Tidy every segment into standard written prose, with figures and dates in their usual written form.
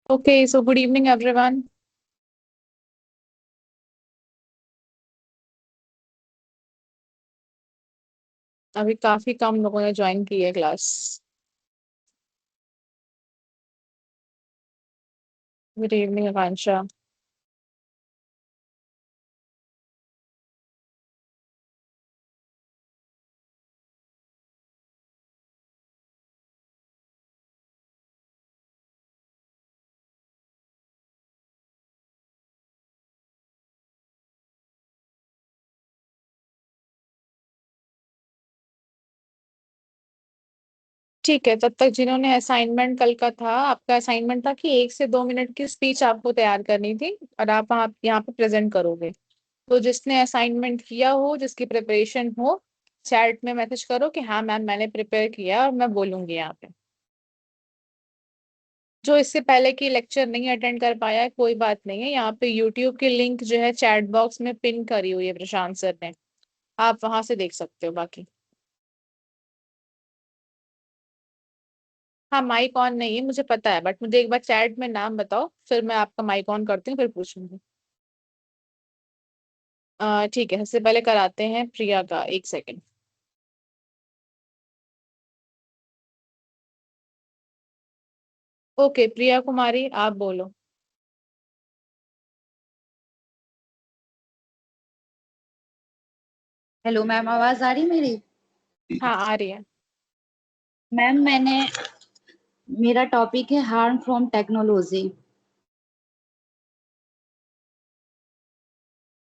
Okay, so good evening, everyone. अभी काफी कम लोगों ने ज्वाइन की है क्लास। गुड इवनिंग आकांक्षा। ठीक है, तब तक जिन्होंने असाइनमेंट कल का था, आपका असाइनमेंट था कि 1 से 2 मिनट की स्पीच आपको तैयार करनी थी और आप यहाँ पे प्रेजेंट करोगे। तो जिसने असाइनमेंट किया हो, जिसकी प्रिपरेशन हो, चैट में मैसेज करो कि हाँ मैम मैंने प्रिपेयर किया और मैं बोलूंगी यहाँ पे। जो इससे पहले की लेक्चर नहीं अटेंड कर पाया है, कोई बात नहीं है, यहाँ पे यूट्यूब की लिंक जो है चैट बॉक्स में पिन करी हुई है प्रशांत सर ने, आप वहां से देख सकते हो बाकी। हाँ, माइक ऑन नहीं है मुझे पता है, बट मुझे एक बार चैट में नाम बताओ, फिर मैं आपका माइक ऑन करती हूँ, फिर पूछूंगी। ठीक है, सबसे पहले कराते हैं प्रिया का, 1 सेकंड। ओके प्रिया कुमारी, आप बोलो। हेलो मैम, आवाज आ रही मेरी? हाँ आ रही है। मैम मेरा टॉपिक है harm from technology.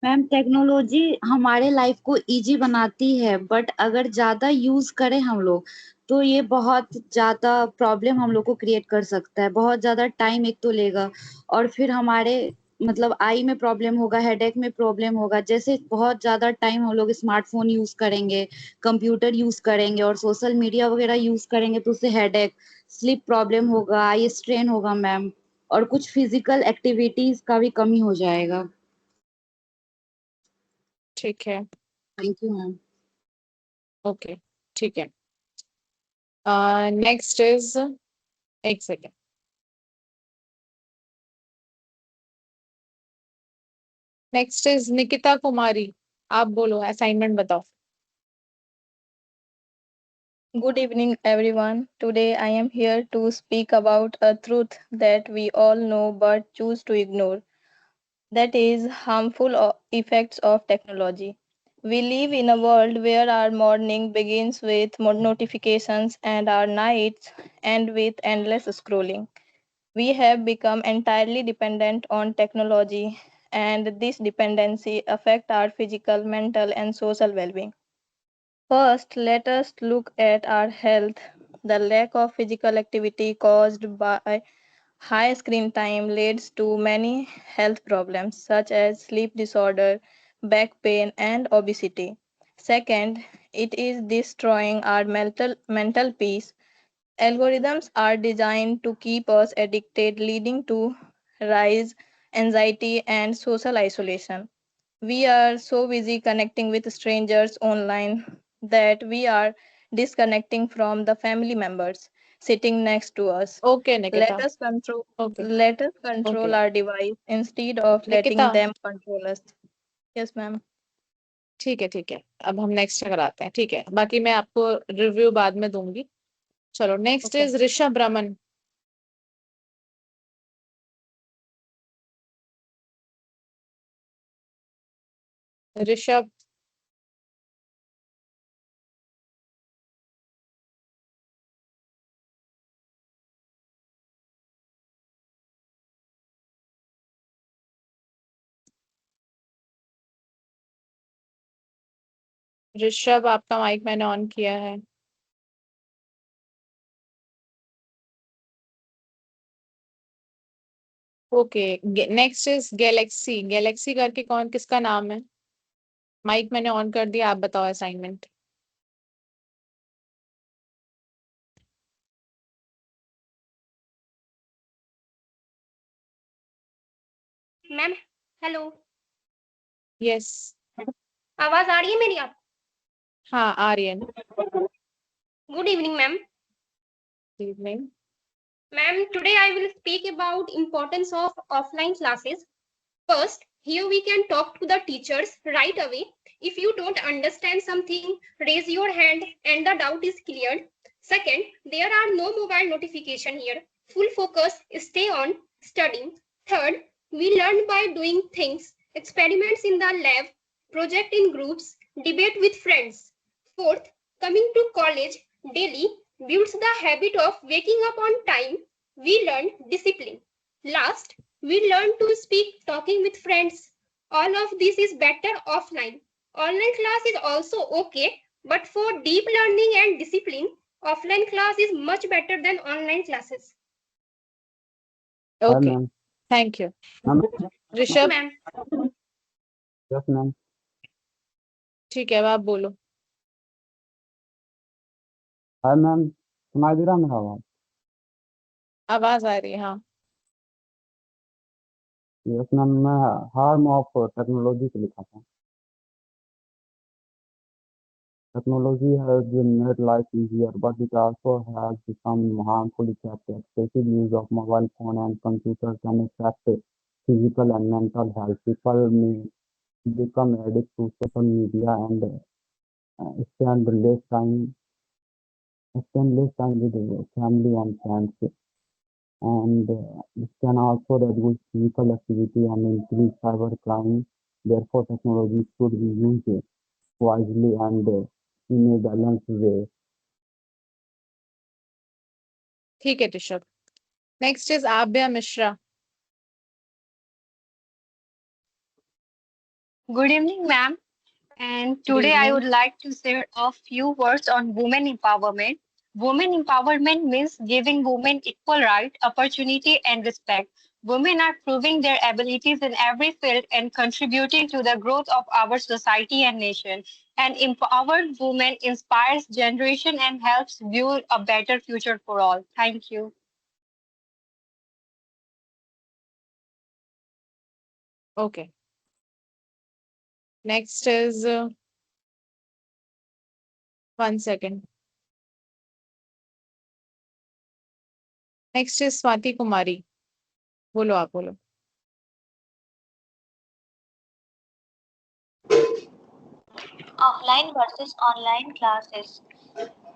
Ma'am, technology हमारे लाइफ को इजी बनाती है, बट अगर ज्यादा यूज करें हम लोग तो ये बहुत ज्यादा प्रॉब्लम हम लोग को क्रिएट कर सकता है। बहुत ज्यादा टाइम एक तो लेगा, और फिर हमारे मतलब आई में प्रॉब्लम होगा, हेडेक में प्रॉब्लम होगा। जैसे बहुत ज्यादा टाइम हम लोग स्मार्टफोन यूज करेंगे, कंप्यूटर यूज करेंगे और सोशल मीडिया वगैरह यूज करेंगे तो उससे हेडेक, स्लीप प्रॉब्लम होगा, आई स्ट्रेन होगा मैम, और कुछ फिजिकल एक्टिविटीज का भी कमी हो जाएगा। ठीक है। Thank you ma'am. ओके, ठीक है। Next is, 1 second. Next is Nikita Kumari, आप बोलो, असाइनमेंट बताओ। Good evening, everyone. Today I am here to speak about a truth that we all know but choose to ignore. That is harmful effects of technology. We live in a world where our morning begins with notifications and our nights end with endless scrolling. We have become entirely dependent on technology, and this dependency affects our physical, mental, and social well-being. First, let us look at our health. The lack of physical activity caused by high screen time leads to many health problems such as sleep disorder, back pain, and obesity. Second, it is destroying our mental peace. Algorithms are designed to keep us addicted, leading to rise anxiety and social isolation. We are so busy connecting with strangers online that we are disconnecting from the family members sitting next to us. Okay Nikita. Let us control okay. let us control okay our device instead of Nikita, letting them control us. Yes, ma'am. ठीक है ठीक है, अब हम next कराते हैं, ठीक है, बाकी मैं आपको रिव्यू बाद में दूंगी। चलो next Okay. Is Rishabh Raman. Rishabh, Rishabh आपका माइक मैंने ऑन किया है। Okay, next is Galaxy. Galaxy करके कौन, किसका नाम है? माइक मैंने ऑन कर दिया, आप बताओ असाइनमेंट। Ma'am hello. यस। आवाज आ रही है मेरी? आप हाँ आ रही है ना। Good evening ma'am. Evening. Ma'am, today I will speak about importance of offline classes. First, here we can talk to the teachers right away. If you don't understand something, raise your hand and the doubt is cleared. Second, there are no mobile notification here. Full focus, stay on studying. Third, we learn by doing things, experiments in the lab, project in groups, debate with friends. Fourth, coming to college daily builds the habit of waking up on time. We learn discipline. Last, we learn to speak talking with friends. All of this is better offline. Online class is also okay, but for deep learning and discipline, offline class is much better than online classes. Hi, Okay, ma'am. thank you. Ma'am, Rishabh, Ma'am, yes, ma'am. ठीक है, अब आप बोलो। Hi, ma'am. सुनाई दे रहा मेरा आवाज? आवाज आ रही है, हाँ। Yes, ma'am. मैं हार्म ऑफ टेक्नोलॉजी पे लिखा था। Technology has made life easier, but it also has become harmful effects. Excessive use of mobile phone and computer can affect physical and mental health. People may become addicted to social media and spend less time with family and friends. And it can also reduce physical activity and increase cybercrime. Therefore, technology should be used wisely and in a balanced way. ठीक है Rishabh. Next is Abhya Mishra. Good evening, ma'am. And Good today I evening. would like to share a few words on women empowerment. Women empowerment means giving women equal right, opportunity, and respect. Women are proving their abilities in every field and contributing to the growth of our society and nation. An empowered woman inspires generation and helps build a better future for all. Thank you. Okay. Next is 1 second. Next is Swati Kumari. बोलो, आप बोलो। Offline versus online classes.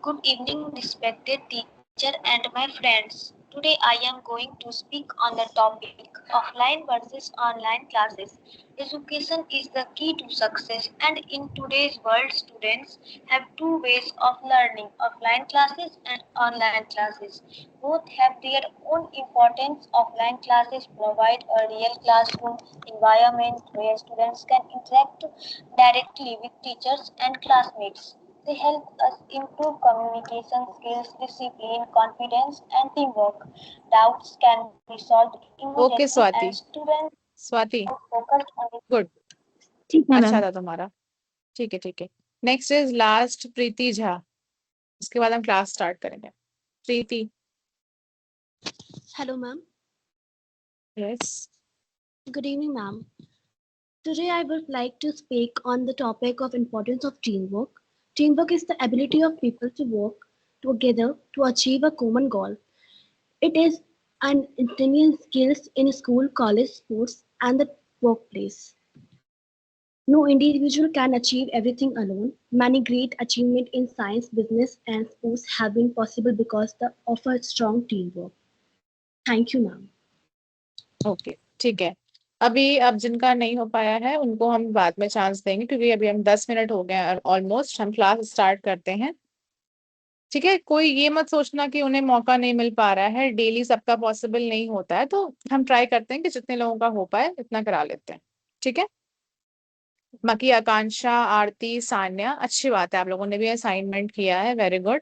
Good evening, respected teacher and my friends. Today I am going to speak on the topic offline versus online classes. Education is the key to success, and in today's world, students have two ways of learning offline classes and online classes. Both have their own importance. Offline classes provide a real classroom environment where students can interact directly with teachers and classmates. They help us improve communication skills, discipline, confidence, and teamwork. Doubts can be solved immediately, Okay, and Swati. students Swati, are focused on it. Good. ठीक है अच्छा ma'am. था तुम्हारा। ठीक है, ठीक है। Next is last प्रीति झा। उसके बाद हम क्लास स्टार्ट करेंगे। प्रीति। Hello, ma'am. Yes. Good evening, ma'am. Today, I would like to speak on the topic of importance of teamwork. Teamwork is the ability of people to work together to achieve a common goal. It is an intelligent skills in school, college, sports, and the workplace. No individual can achieve everything alone. Many great achievements in science, business, and sports have been possible because of a strong teamwork. Thank you, ma'am. Okay, ठीक है। अभी अब जिनका नहीं हो पाया है उनको हम बाद में चांस देंगे, क्योंकि अभी हम 10 मिनट हो गए हैं ऑलमोस्ट। हम क्लास स्टार्ट करते हैं, ठीक है। कोई ये मत सोचना कि उन्हें मौका नहीं मिल पा रहा है, डेली सबका पॉसिबल नहीं होता है, तो हम ट्राई करते हैं कि जितने लोगों का हो पाए इतना करा लेते हैं, ठीक है। बाकी आकांक्षा, आरती, सान्या, अच्छी बात है, आप लोगों ने भी असाइनमेंट किया है, वेरी गुड।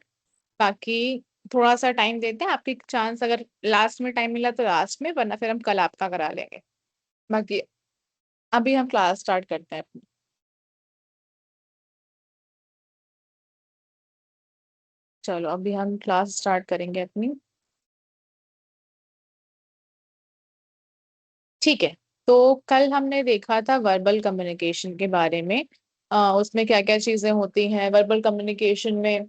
बाकी थोड़ा सा टाइम देते हैं, आपकी चांस अगर लास्ट में टाइम मिला तो लास्ट में, वरना फिर हम कल आपका करा लेंगे। बाकी अभी हम क्लास स्टार्ट करते हैं अपनी। चलो अभी हम क्लास स्टार्ट करेंगे अपनी, ठीक है। तो कल हमने देखा था वर्बल कम्युनिकेशन के बारे में। उसमें क्या क्या चीजें होती हैं वर्बल कम्युनिकेशन में।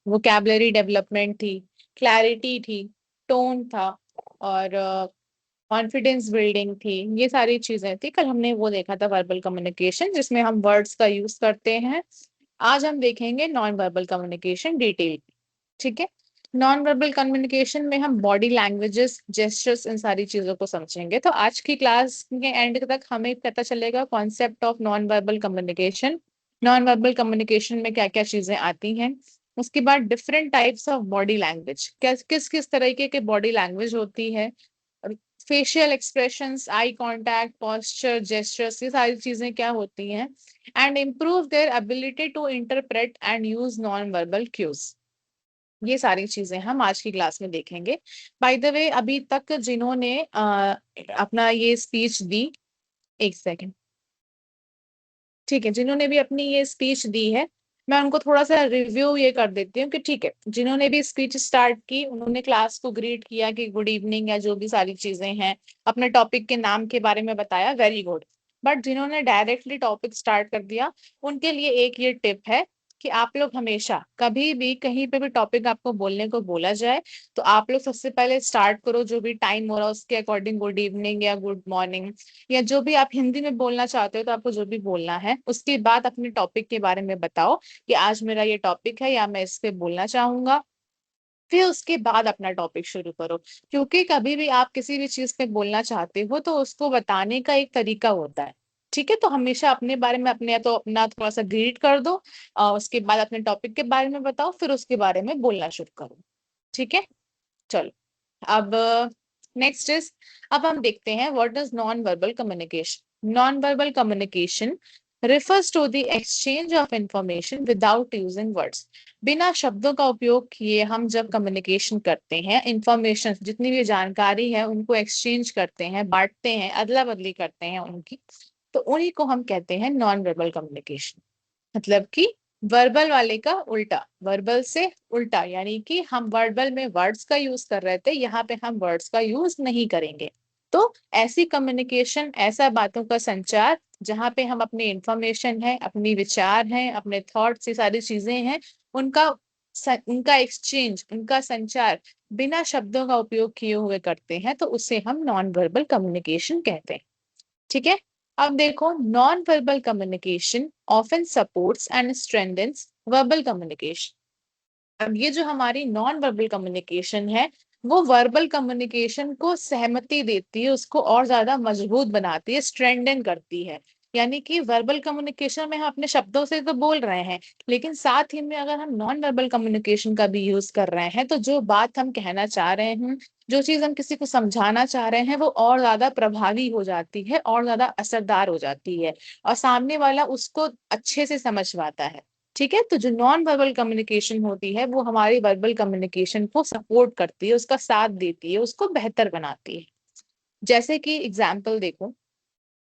वोकैबुलरी डेवलपमेंट थी, क्लैरिटी थी, टोन था और कॉन्फिडेंस बिल्डिंग थी, ये सारी चीजें थी। कल हमने वो देखा था वर्बल कम्युनिकेशन जिसमें हम वर्ड्स का यूज करते हैं। आज हम देखेंगे नॉन वर्बल कम्युनिकेशन डिटेल, ठीक है। नॉन वर्बल कम्युनिकेशन में हम बॉडी लैंग्वेजेस, जेस्चर्स, इन सारी चीजों को समझेंगे। तो आज की क्लास के एंड तक हमें पता चलेगा concept of non verbal communication, non verbal communication में क्या क्या चीजें आती हैं। उसके बाद different types of body language, किस किस तरीके के बॉडी लैंग्वेज होती है, facial expressions, eye contact, posture, gestures, ये सारी चीजें क्या होती हैं, and improve their ability to interpret and use non verbal cues. ये सारी चीजें हम आज की क्लास में देखेंगे। बाय द वे, अभी तक जिन्होंने अपना ये स्पीच दी, एक सेकेंड, ठीक है, जिन्होंने भी अपनी ये स्पीच दी है मैं उनको थोड़ा सा रिव्यू ये कर देती हूँ कि ठीक है, जिन्होंने भी स्पीच स्टार्ट की उन्होंने क्लास को ग्रीट किया कि गुड इवनिंग या जो भी सारी चीजें हैं, अपने टॉपिक के नाम के बारे में बताया, वेरी गुड। बट जिन्होंने डायरेक्टली टॉपिक स्टार्ट कर दिया उनके लिए एक ये टिप है कि आप लोग हमेशा कभी भी कहीं पे भी टॉपिक आपको बोलने को बोला जाए तो आप लोग सबसे पहले स्टार्ट करो, जो भी टाइम हो रहा है उसके अकॉर्डिंग, गुड इवनिंग या गुड मॉर्निंग या जो भी आप हिंदी में बोलना चाहते हो तो आपको जो भी बोलना है, उसके बाद अपने टॉपिक के बारे में बताओ कि आज मेरा ये टॉपिक है या मैं इस पे बोलना चाहूंगा। फिर उसके बाद अपना टॉपिक शुरू करो, क्योंकि कभी भी आप किसी भी चीज पे बोलना चाहते हो तो उसको बताने का एक तरीका होता है, ठीक है। तो हमेशा अपने बारे में अपने तो अपना थोड़ा सा ग्रीड कर दो, उसके बाद अपने टॉपिक के बारे में बताओ, फिर उसके बारे में बोलना शुरू करो, ठीक है। चलो, अब नेक्स्ट इज, अब हम देखते हैं what is non verbal communication. Non verbal communication refers to the exchange of information without using words। बिना शब्दों का उपयोग किए हम जब कम्युनिकेशन करते हैं, इंफॉर्मेशन जितनी भी जानकारी है उनको एक्सचेंज करते हैं, बांटते हैं, अदला बदली करते हैं उनकी, तो उन्हीं को हम कहते हैं नॉन वर्बल कम्युनिकेशन। मतलब कि वर्बल वाले का उल्टा, वर्बल से उल्टा, यानी कि हम वर्बल में वर्ड्स का यूज कर रहे थे, यहाँ पे हम वर्ड्स का यूज नहीं करेंगे। तो ऐसी कम्युनिकेशन, ऐसा बातों का संचार जहाँ पे हम अपनी इंफॉर्मेशन है, अपनी विचार हैं, अपने थॉट्स, ये सारी चीजें हैं, उनका उनका एक्सचेंज, उनका संचार बिना शब्दों का उपयोग किए हुए करते हैं, तो उसे हम नॉन वर्बल कम्युनिकेशन कहते हैं, ठीक है। अब देखो, non verbal communication often supports and strengthens verbal communication. अब ये जो हमारी नॉन वर्बल कम्युनिकेशन है वो वर्बल कम्युनिकेशन को सहमति देती है, उसको और ज्यादा मजबूत बनाती है, स्ट्रेंथन करती है। यानी कि वर्बल कम्युनिकेशन में हम अपने शब्दों से तो बोल रहे हैं, लेकिन साथ ही में अगर हम नॉन वर्बल कम्युनिकेशन का भी यूज कर रहे हैं तो जो बात हम कहना चाह रहे हैं, जो चीज हम किसी को समझाना चाह रहे हैं, वो और ज्यादा प्रभावी हो जाती है, और ज्यादा असरदार हो जाती है, और सामने वाला उसको अच्छे से समझ पाता है, ठीक है। तो जो नॉन वर्बल कम्युनिकेशन होती है वो हमारी वर्बल कम्युनिकेशन को सपोर्ट करती है, उसका साथ देती है, उसको बेहतर बनाती है। जैसे कि एग्जाम्पल देखो,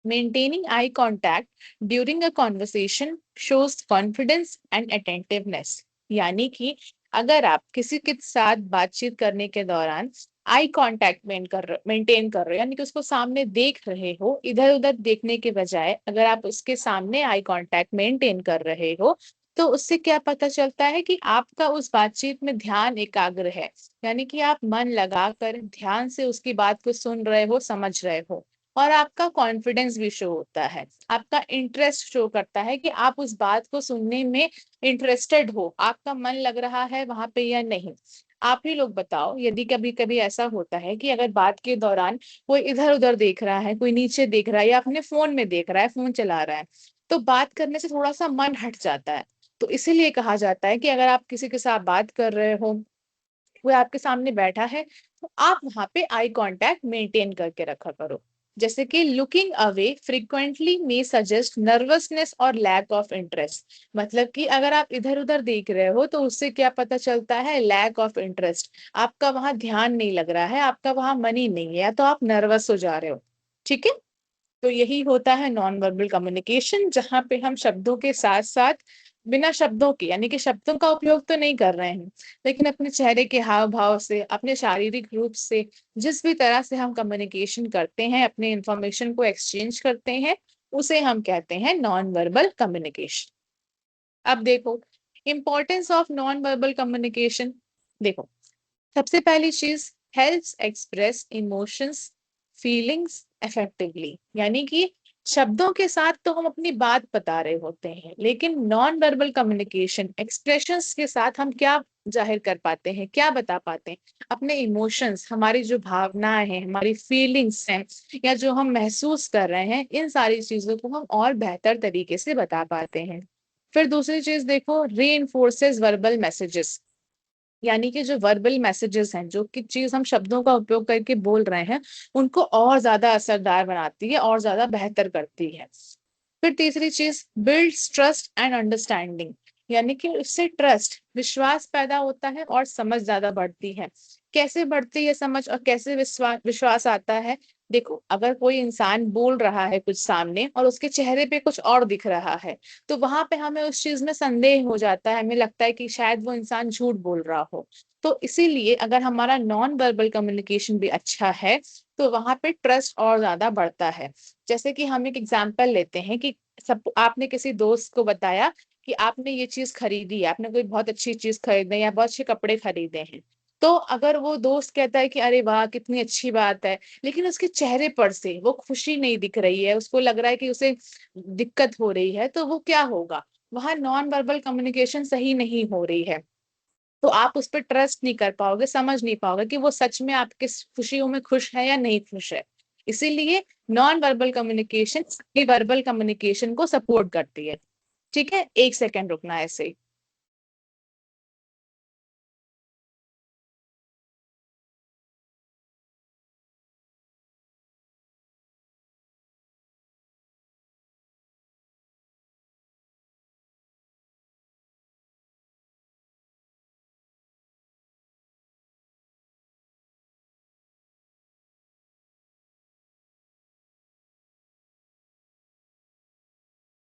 maintaining eye contact during a conversation shows confidence and attentiveness. यानी कि अगर आप किसी के साथ बातचीत करने के दौरान आई कांटेक्ट मेंटेन कर रहे हो, यानी कि उसको सामने देख रहे हो, इधर उधर देखने के बजाय अगर आप उसके सामने आई कांटेक्ट मेंटेन कर रहे हो, तो उससे क्या पता चलता है कि आपका उस बातचीत में ध्यान एकाग्र है, यानी कि आप मन लगाकर ध्यान से उसकी बात को सुन रहे हो, समझ रहे हो, और आपका कॉन्फिडेंस भी शो होता है, आपका इंटरेस्ट शो करता है कि आप उस बात को सुनने में इंटरेस्टेड हो, आपका मन लग रहा है वहां पे या नहीं। आप ही लोग बताओ, यदि कभी कभी ऐसा होता है कि अगर बात के दौरान कोई इधर उधर देख रहा है, कोई नीचे देख रहा है या अपने फोन में देख रहा है, फोन चला रहा है, तो बात करने से थोड़ा सा मन हट जाता है। तो इसीलिए कहा जाता है कि अगर आप किसी के साथ बात कर रहे हो, वो आपके सामने बैठा है, तो आप वहां पे आई कांटेक्ट मेंटेन करके रखा करो। जैसे कि लुकिंग अवे फ्रीक्वेंटली मे सजेस्ट नर्वसनेस और लैक ऑफ इंटरेस्ट। मतलब कि अगर आप इधर उधर देख रहे हो तो उससे क्या पता चलता है, लैक ऑफ इंटरेस्ट, आपका वहां ध्यान नहीं लग रहा है, आपका वहां मन ही नहीं है, या तो आप नर्वस हो जा रहे हो, ठीक है। तो यही होता है नॉन वर्बल कम्युनिकेशन, जहां पे हम शब्दों के साथ साथ बिना शब्दों के, यानी कि शब्दों का उपयोग तो नहीं कर रहे हैं, लेकिन अपने चेहरे के हाव भाव से, अपने शारीरिक रूप से, जिस भी तरह से हम कम्युनिकेशन करते हैं, अपने इंफॉर्मेशन को एक्सचेंज करते हैं, उसे हम कहते हैं नॉन वर्बल कम्युनिकेशन। अब देखो, importance of non verbal communication. देखो, सबसे पहली चीज, helps express emotions feelings effectively. यानी कि शब्दों के साथ तो हम अपनी बात बता रहे होते हैं, लेकिन नॉन वर्बल कम्युनिकेशन एक्सप्रेशंस के साथ हम क्या जाहिर कर पाते हैं, क्या बता पाते हैं, अपने इमोशंस, हमारी जो भावनाएं हैं, हमारी फीलिंग्स हैं, या जो हम महसूस कर रहे हैं, इन सारी चीजों को हम और बेहतर तरीके से बता पाते हैं। फिर दूसरी चीज देखो, री वर्बल मैसेजेस। यानी कि जो वर्बल मैसेजेस हैं, जो कि चीज हम शब्दों का उपयोग करके बोल रहे हैं, उनको और ज्यादा असरदार बनाती है और ज्यादा बेहतर करती है। फिर तीसरी चीज, बिल्ड्स ट्रस्ट एंड अंडरस्टैंडिंग। यानी कि उससे ट्रस्ट, विश्वास पैदा होता है और समझ ज्यादा बढ़ती है। कैसे बढ़ती है समझ और कैसे विश्वास विश्वास आता है? देखो, अगर कोई इंसान बोल रहा है कुछ सामने और उसके चेहरे पे कुछ और दिख रहा है, तो वहां पे हमें उस चीज में संदेह हो जाता है, हमें लगता है कि शायद वो इंसान झूठ बोल रहा हो। तो इसीलिए अगर हमारा नॉन वर्बल कम्युनिकेशन भी अच्छा है, तो वहां पे ट्रस्ट और ज्यादा बढ़ता है। जैसे कि हम एक एग्जाम्पल लेते हैं कि सब आपने किसी दोस्त को बताया कि आपने ये चीज खरीदी है, आपने कोई बहुत अच्छी चीज खरीदे या बहुत अच्छे कपड़े खरीदे हैं। तो अगर वो दोस्त कहता है कि अरे वाह कितनी अच्छी बात है, लेकिन उसके चेहरे पर से वो खुशी नहीं दिख रही है, उसको लग रहा है कि उसे दिक्कत हो रही है, तो वो क्या होगा? वहां नॉन वर्बल कम्युनिकेशन सही नहीं हो रही है। तो आप उस पर ट्रस्ट नहीं कर पाओगे, समझ नहीं पाओगे कि वो सच में आपके खुशियों में खुश है या नहीं खुश है। इसीलिए non verbal communication verbal communication को सपोर्ट करती है। ठीक है, एक सेकेंड रुकना है ऐसे ही।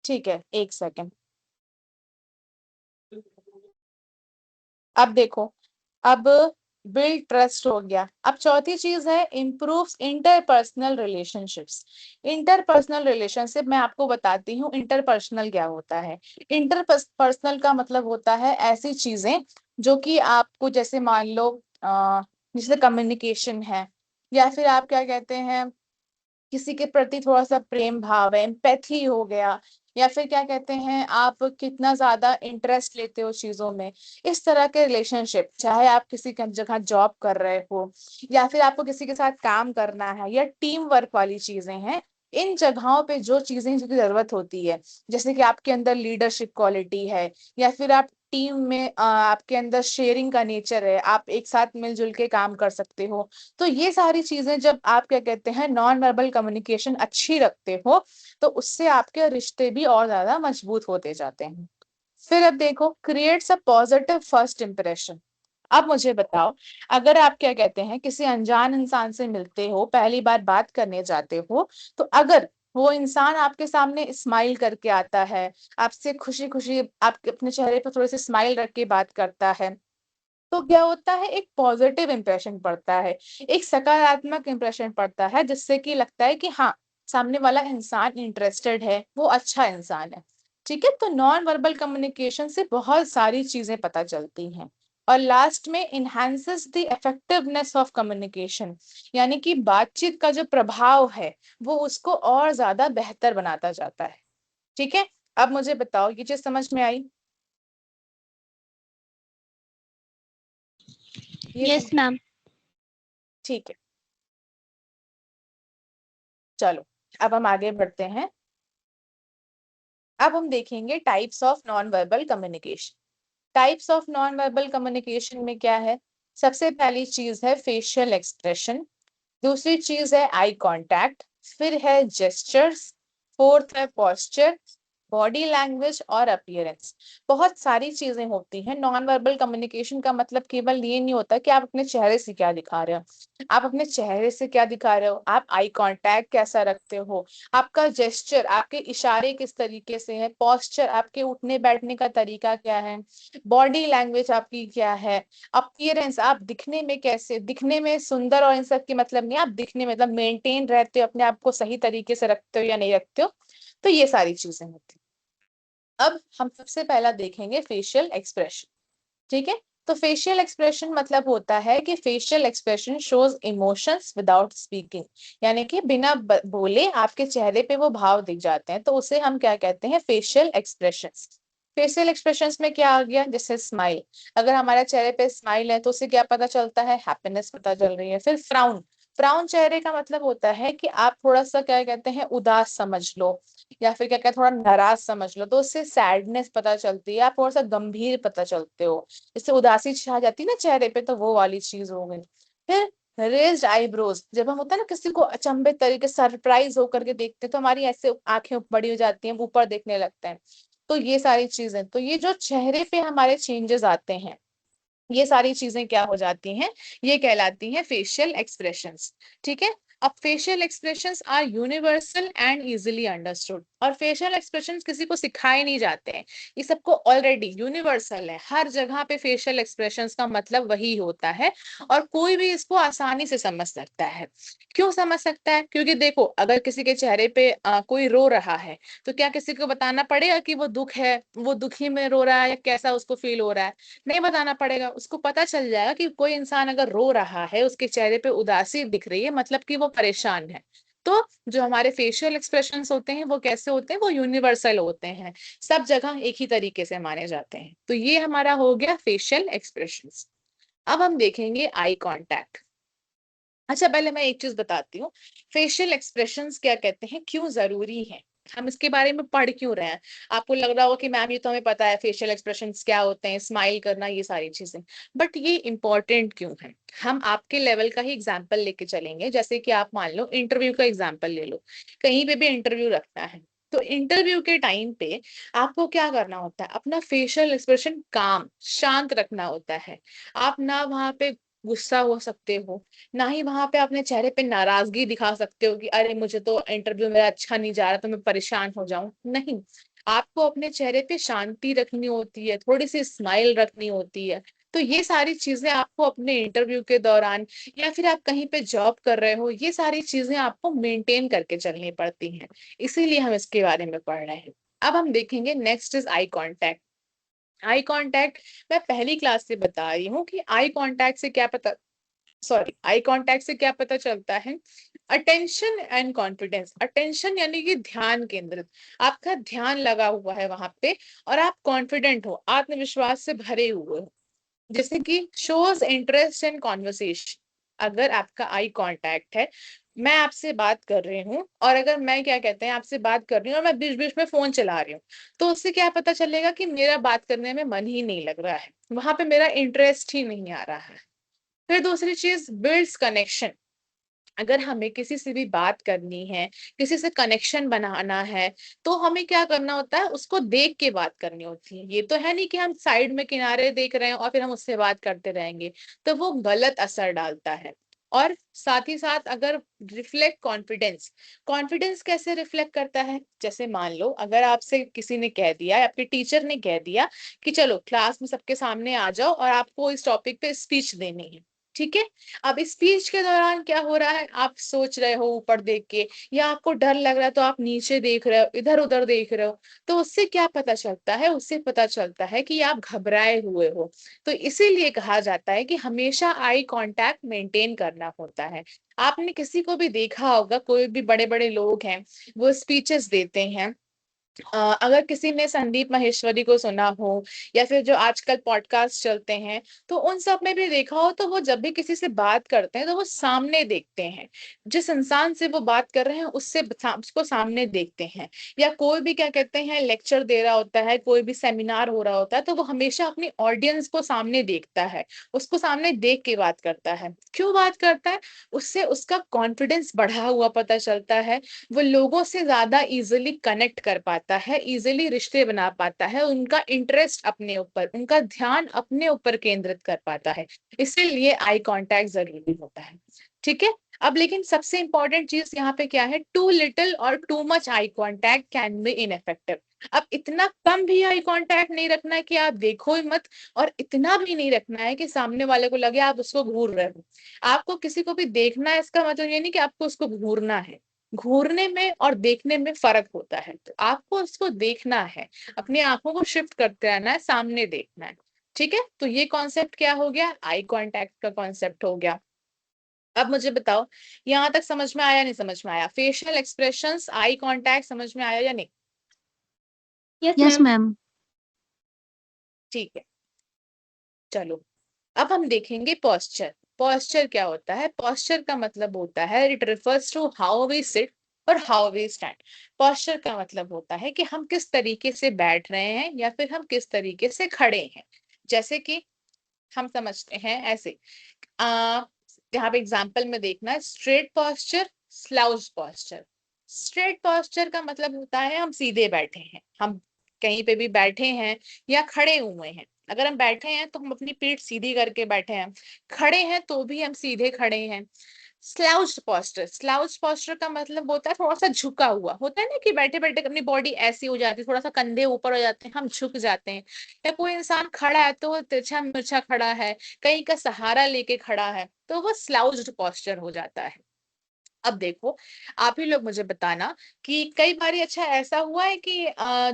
ठीक है, एक सेकेंड। अब देखो, अब बिल्ड ट्रस्ट हो गया। अब चौथी चीज है improves interpersonal relationships. Interpersonal relationship मैं आपको बताती हूँ इंटरपर्सनल क्या होता है। इंटरपर्सनल का मतलब होता है ऐसी चीजें जो कि आपको, जैसे मान लो जैसे कम्युनिकेशन है, या फिर आप क्या कहते हैं, किसी के प्रति थोड़ा सा प्रेम भाव है, एम्पैथी हो गया, या फिर क्या कहते हैं, आप कितना ज्यादा इंटरेस्ट लेते हो चीजों में। इस तरह के रिलेशनशिप, चाहे आप किसी जगह जॉब कर रहे हो, या फिर आपको किसी के साथ काम करना है, या टीम वर्क वाली चीजें हैं, इन जगहों पे जो चीजें की जरूरत होती है, जैसे कि आपके अंदर लीडरशिप क्वालिटी है, या फिर आप टीम में आपके अंदर शेयरिंग का नेचर है, आप एक साथ मिलजुल के काम कर सकते हो। तो ये सारी चीजें जब आप क्या कहते हैं नॉन वर्बल कम्युनिकेशन अच्छी रखते हो, तो उससे आपके रिश्ते भी और ज्यादा मजबूत होते जाते हैं। फिर अब देखो, creates a positive first impression. अब मुझे बताओ, अगर आप क्या कहते हैं किसी अनजान इंसान से मिलते हो, पहली बार बात करने जाते हो, तो अगर वो इंसान आपके सामने स्माइल करके आता है, आपसे खुशी खुशी आपके अपने चेहरे पर थोड़ी सी स्माइल रख के बात करता है, तो क्या होता है, एक पॉजिटिव इंप्रेशन पड़ता है, एक सकारात्मक इंप्रेशन पड़ता है, जिससे कि लगता है कि हाँ, सामने वाला इंसान इंटरेस्टेड है, वो अच्छा इंसान है। ठीक है, तो नॉन वर्बल कम्युनिकेशन से बहुत सारी चीजें पता चलती हैं। और लास्ट में, enhances the effectiveness of communication. यानी कि बातचीत का जो प्रभाव है, वो उसको और ज्यादा बेहतर बनाता जाता है। ठीक है, अब मुझे बताओ, ये चीज समझ में आई? Yes ma'am. ठीक है, चलो अब हम आगे बढ़ते हैं। अब हम देखेंगे types of non verbal communication. Types of non verbal communication में क्या है? सबसे पहली चीज है फेशियल एक्सप्रेशन, दूसरी चीज है आई कांटेक्ट, फिर है जेस्चर्स, फोर्थ है पोस्चर, बॉडी लैंग्वेज और अपीयरेंस। बहुत सारी चीजें होती हैं। नॉन वर्बल कम्युनिकेशन का मतलब केवल ये नहीं होता कि आप अपने चेहरे से क्या दिखा रहे हो, आप अपने चेहरे से क्या दिखा रहे हो, आप आई कांटेक्ट कैसा रखते हो, आपका जेस्चर, आपके इशारे किस तरीके से है, पोस्चर, आपके उठने बैठने का तरीका क्या है, बॉडी लैंग्वेज आपकी क्या है, अपीयरेंस, आप दिखने में कैसे, दिखने में सुंदर और इन सब की मतलब नहीं, आप दिखने में मतलब मेंटेन रहते हो, अपने आप को सही तरीके से रखते हो या नहीं रखते हो। तो ये सारी चीजें होती हैं। अब हम सबसे पहला देखेंगे फेशियल एक्सप्रेशन। ठीक है, तो फेशियल एक्सप्रेशन मतलब होता है कि facial expression shows emotions without speaking, यानी कि बिना बोले आपके चेहरे पे वो भाव दिख जाते हैं, तो उसे हम क्या कहते हैं, फेशियल एक्सप्रेशंस। फेशियल एक्सप्रेशंस में क्या आ गया, जैसे स्माइल, अगर हमारे चेहरे पे स्माइल है तो उसे क्या पता चलता है, हैप्पीनेस पता चल रही है। फिर फ्राउन, फ्राउन चेहरे का मतलब होता है कि आप थोड़ा सा क्या कहते हैं, उदास समझ लो, या फिर क्या कहते हैं, थोड़ा नाराज समझ लो, तो उससे सैडनेस पता चलती है, आप थोड़ा सा गंभीर पता चलते हो, इससे उदासी छा जाती है ना चेहरे पे, तो वो वाली चीज हो गई। फिर रेज्ड आईब्रोज, जब हम होता है ना किसी को अचंभे तरीके सरप्राइज होकर के देखते हैं तो हमारी ऐसे आंखें बड़ी हो जाती हैं, ऊपर देखने लगते हैं, तो ये सारी चीजें, तो ये जो चेहरे पे हमारे चेंजेस आते हैं, ये सारी चीजें क्या हो जाती हैं, ये कहलाती हैं फेशियल एक्सप्रेशंस। ठीक है, अब facial expressions are universal and easily understood, और फेशियल एक्सप्रेशंस किसी को सिखाए नहीं जाते हैं, ये सबको ऑलरेडी यूनिवर्सल है, हर जगह पे फेशियल एक्सप्रेशंस का मतलब वही होता है, और कोई भी इसको आसानी से समझ सकता है। क्यों समझ सकता है, क्योंकि देखो अगर किसी के चेहरे पे कोई रो रहा है, तो क्या किसी को बताना पड़ेगा कि वो दुख है, वो दुखी में रो रहा है, या कैसा उसको फील हो रहा है, नहीं बताना पड़ेगा, उसको पता चल जाएगा कि कोई इंसान अगर रो रहा है, उसके चेहरे पे उदासी दिख रही है, मतलब कि वो परेशान है। तो जो हमारे फेशियल एक्सप्रेशंस होते हैं वो कैसे होते हैं, वो यूनिवर्सल होते हैं, सब जगह एक ही तरीके से माने जाते हैं। तो ये हमारा हो गया फेशियल एक्सप्रेशंस। अब हम देखेंगे आई कांटेक्ट। अच्छा, पहले मैं एक चीज बताती हूँ, फेशियल एक्सप्रेशंस क्या कहते हैं, क्यों जरूरी है, हम इसके बारे में पढ़ क्यों रहे हैं। आपको लग रहा होगा कि मैम ये तो हमें पता है फेशियल एक्सप्रेशंस क्या होते हैं, स्माइल करना, ये सारी चीजें, बट ये इंपॉर्टेंट क्यों है। हम आपके लेवल का ही एग्जाम्पल लेके चलेंगे, जैसे कि आप मान लो इंटरव्यू का एग्जाम्पल ले लो, कहीं पे भी इंटरव्यू रखना है, तो इंटरव्यू के टाइम पे आपको क्या करना होता है, अपना फेशियल एक्सप्रेशन काम शांत रखना होता है। आप ना वहां पे गुस्सा हो सकते हो, ना ही वहां पे अपने चेहरे पे नाराजगी दिखा सकते हो कि अरे मुझे तो इंटरव्यू मेरा अच्छा नहीं जा रहा तो मैं परेशान हो जाऊं, नहीं, आपको अपने चेहरे पे शांति रखनी होती है, थोड़ी सी स्माइल रखनी होती है। तो ये सारी चीजें आपको अपने इंटरव्यू के दौरान, या फिर आप कहीं पे जॉब कर रहे हो, ये सारी चीजें आपको मेंटेन करके चलनी पड़ती हैं, इसीलिए हम इसके बारे में पढ़ रहे हैं। अब हम देखेंगे next is eye contact. Eye contact मैं पहली क्लास से बता रही हूँ कि आई कांटेक्ट से क्या पता, सॉरी, आई कांटेक्ट से क्या पता चलता है, अटेंशन एंड कॉन्फिडेंस। अटेंशन यानी कि ध्यान केंद्रित, आपका ध्यान लगा हुआ है वहां पे, और आप कॉन्फिडेंट हो, आत्मविश्वास से भरे हुए हो, जैसे कि शोज इंटरेस्ट इन कॉन्वर्सेशन। अगर आपका आई कांटेक्ट है, मैं आपसे बात कर रही हूँ, और अगर मैं क्या कहते हैं आपसे बात कर रही हूँ और मैं बीच बीच में फोन चला रही हूँ, तो उससे क्या पता चलेगा कि मेरा बात करने में मन ही नहीं लग रहा है, वहां पे मेरा इंटरेस्ट ही नहीं आ रहा है। फिर दूसरी चीज, बिल्ड्स कनेक्शन। अगर हमें किसी से भी बात करनी है, किसी से कनेक्शन बनाना है, तो हमें क्या करना होता है, उसको देख के बात करनी होती है। ये तो है नहीं कि हम साइड में किनारे देख रहे हैं और फिर हम उससे बात करते रहेंगे, तो वो गलत असर डालता है। और साथ ही साथ अगर रिफ्लेक्ट कॉन्फिडेंस, कॉन्फिडेंस कैसे रिफ्लेक्ट करता है, जैसे मान लो अगर आपसे किसी ने कह दिया, आपके टीचर ने कह दिया कि चलो क्लास में सबके सामने आ जाओ और आपको इस टॉपिक पे स्पीच देनी है, ठीक है। अब स्पीच के दौरान क्या हो रहा है, आप सोच रहे हो ऊपर देख के, या आपको डर लग रहा है तो आप नीचे देख रहे हो, इधर उधर देख रहे हो, तो उससे क्या पता चलता है, उससे पता चलता है कि आप घबराए हुए हो। तो इसीलिए कहा जाता है कि हमेशा आई कांटेक्ट मेंटेन करना होता है। आपने किसी को भी देखा होगा, कोई भी बड़े बड़े लोग हैं, वो स्पीचेस देते हैं, अगर किसी ने संदीप माहेश्वरी को सुना हो, या फिर जो आजकल पॉडकास्ट चलते हैं, तो उन सब में भी देखा हो, तो वो जब भी किसी से बात करते हैं तो वो सामने देखते हैं, जिस इंसान से वो बात कर रहे हैं उससे उसको सामने देखते हैं। या कोई भी क्या कहते हैं लेक्चर दे रहा होता है, कोई भी सेमिनार हो रहा होता है, तो वो हमेशा अपनी ऑडियंस को सामने देखता है, उसको सामने देख के बात करता है। क्यों बात करता है, उससे उसका कॉन्फिडेंस बढ़ा हुआ पता चलता है, वो लोगों से ज्यादा इजिली कनेक्ट कर पाता है, इजिली रिश्ते बना पाता है, उनका इंटरेस्ट अपने ऊपर, उनका ध्यान अपने ऊपर केंद्रित कर पाता है, इसीलिए आई कांटेक्ट जरूरी होता है। ठीक है, अब लेकिन सबसे इंपॉर्टेंट चीज यहाँ पे क्या है, टू लिटिल और too much eye contact can be ineffective. अब इतना कम भी आई कांटेक्ट नहीं रखना है कि आप देखो ही मत, और इतना भी नहीं रखना है कि सामने वाले को लगे आप उसको घूर रहे हो। आपको किसी को भी देखना है, इसका मतलब ये नहीं कि आपको उसको घूरना है, घूरने में और देखने में फर्क होता है। तो आपको उसको देखना है, अपनी आंखों को शिफ्ट करते रहना है, सामने देखना है। ठीक है, तो ये कॉन्सेप्ट क्या हो गया, आई कॉन्टैक्ट का कॉन्सेप्ट हो गया। अब मुझे बताओ यहां तक समझ में आया, नहीं समझ में आया? फेशियल एक्सप्रेशंस, आई कॉन्टैक्ट समझ में आया या नहीं? Yes ma'am. ठीक है, चलो अब हम देखेंगे पोस्चर। पोस्चर क्या होता है? पोस्चर का मतलब होता है, it refers to how we sit और हाउ वी स्टैंड। पोस्चर का मतलब होता है कि हम किस तरीके से बैठ रहे हैं या फिर हम किस तरीके से खड़े हैं। जैसे कि हम समझते हैं ऐसे, यहाँ पे एग्जाम्पल में देखना, straight posture, slouch posture. Straight posture का मतलब होता है हम सीधे बैठे हैं, हम कहीं पे भी बैठे हैं या खड़े हुए हैं। अगर हम बैठे हैं तो हम अपनी पीठ सीधी करके बैठे हैं, खड़े हैं तो भी हम सीधे खड़े हैं। स्लाउज्ड पोस्चर, स्लाउज्ड पोस्चर का मतलब होता है थोड़ा सा झुका हुआ, होता है ना कि बैठे बैठे अपनी बॉडी ऐसी हो जाती है, थोड़ा सा कंधे ऊपर हो जाते हैं, हम झुक जाते हैं। या कोई इंसान खड़ा है तो वो तिरछा मिर्छा खड़ा है, कहीं का सहारा लेके खड़ा है, तो वो स्लाउज्ड पोस्चर हो जाता है। अब देखो, आप ही लोग मुझे बताना कि कई बार अच्छा ऐसा हुआ है कि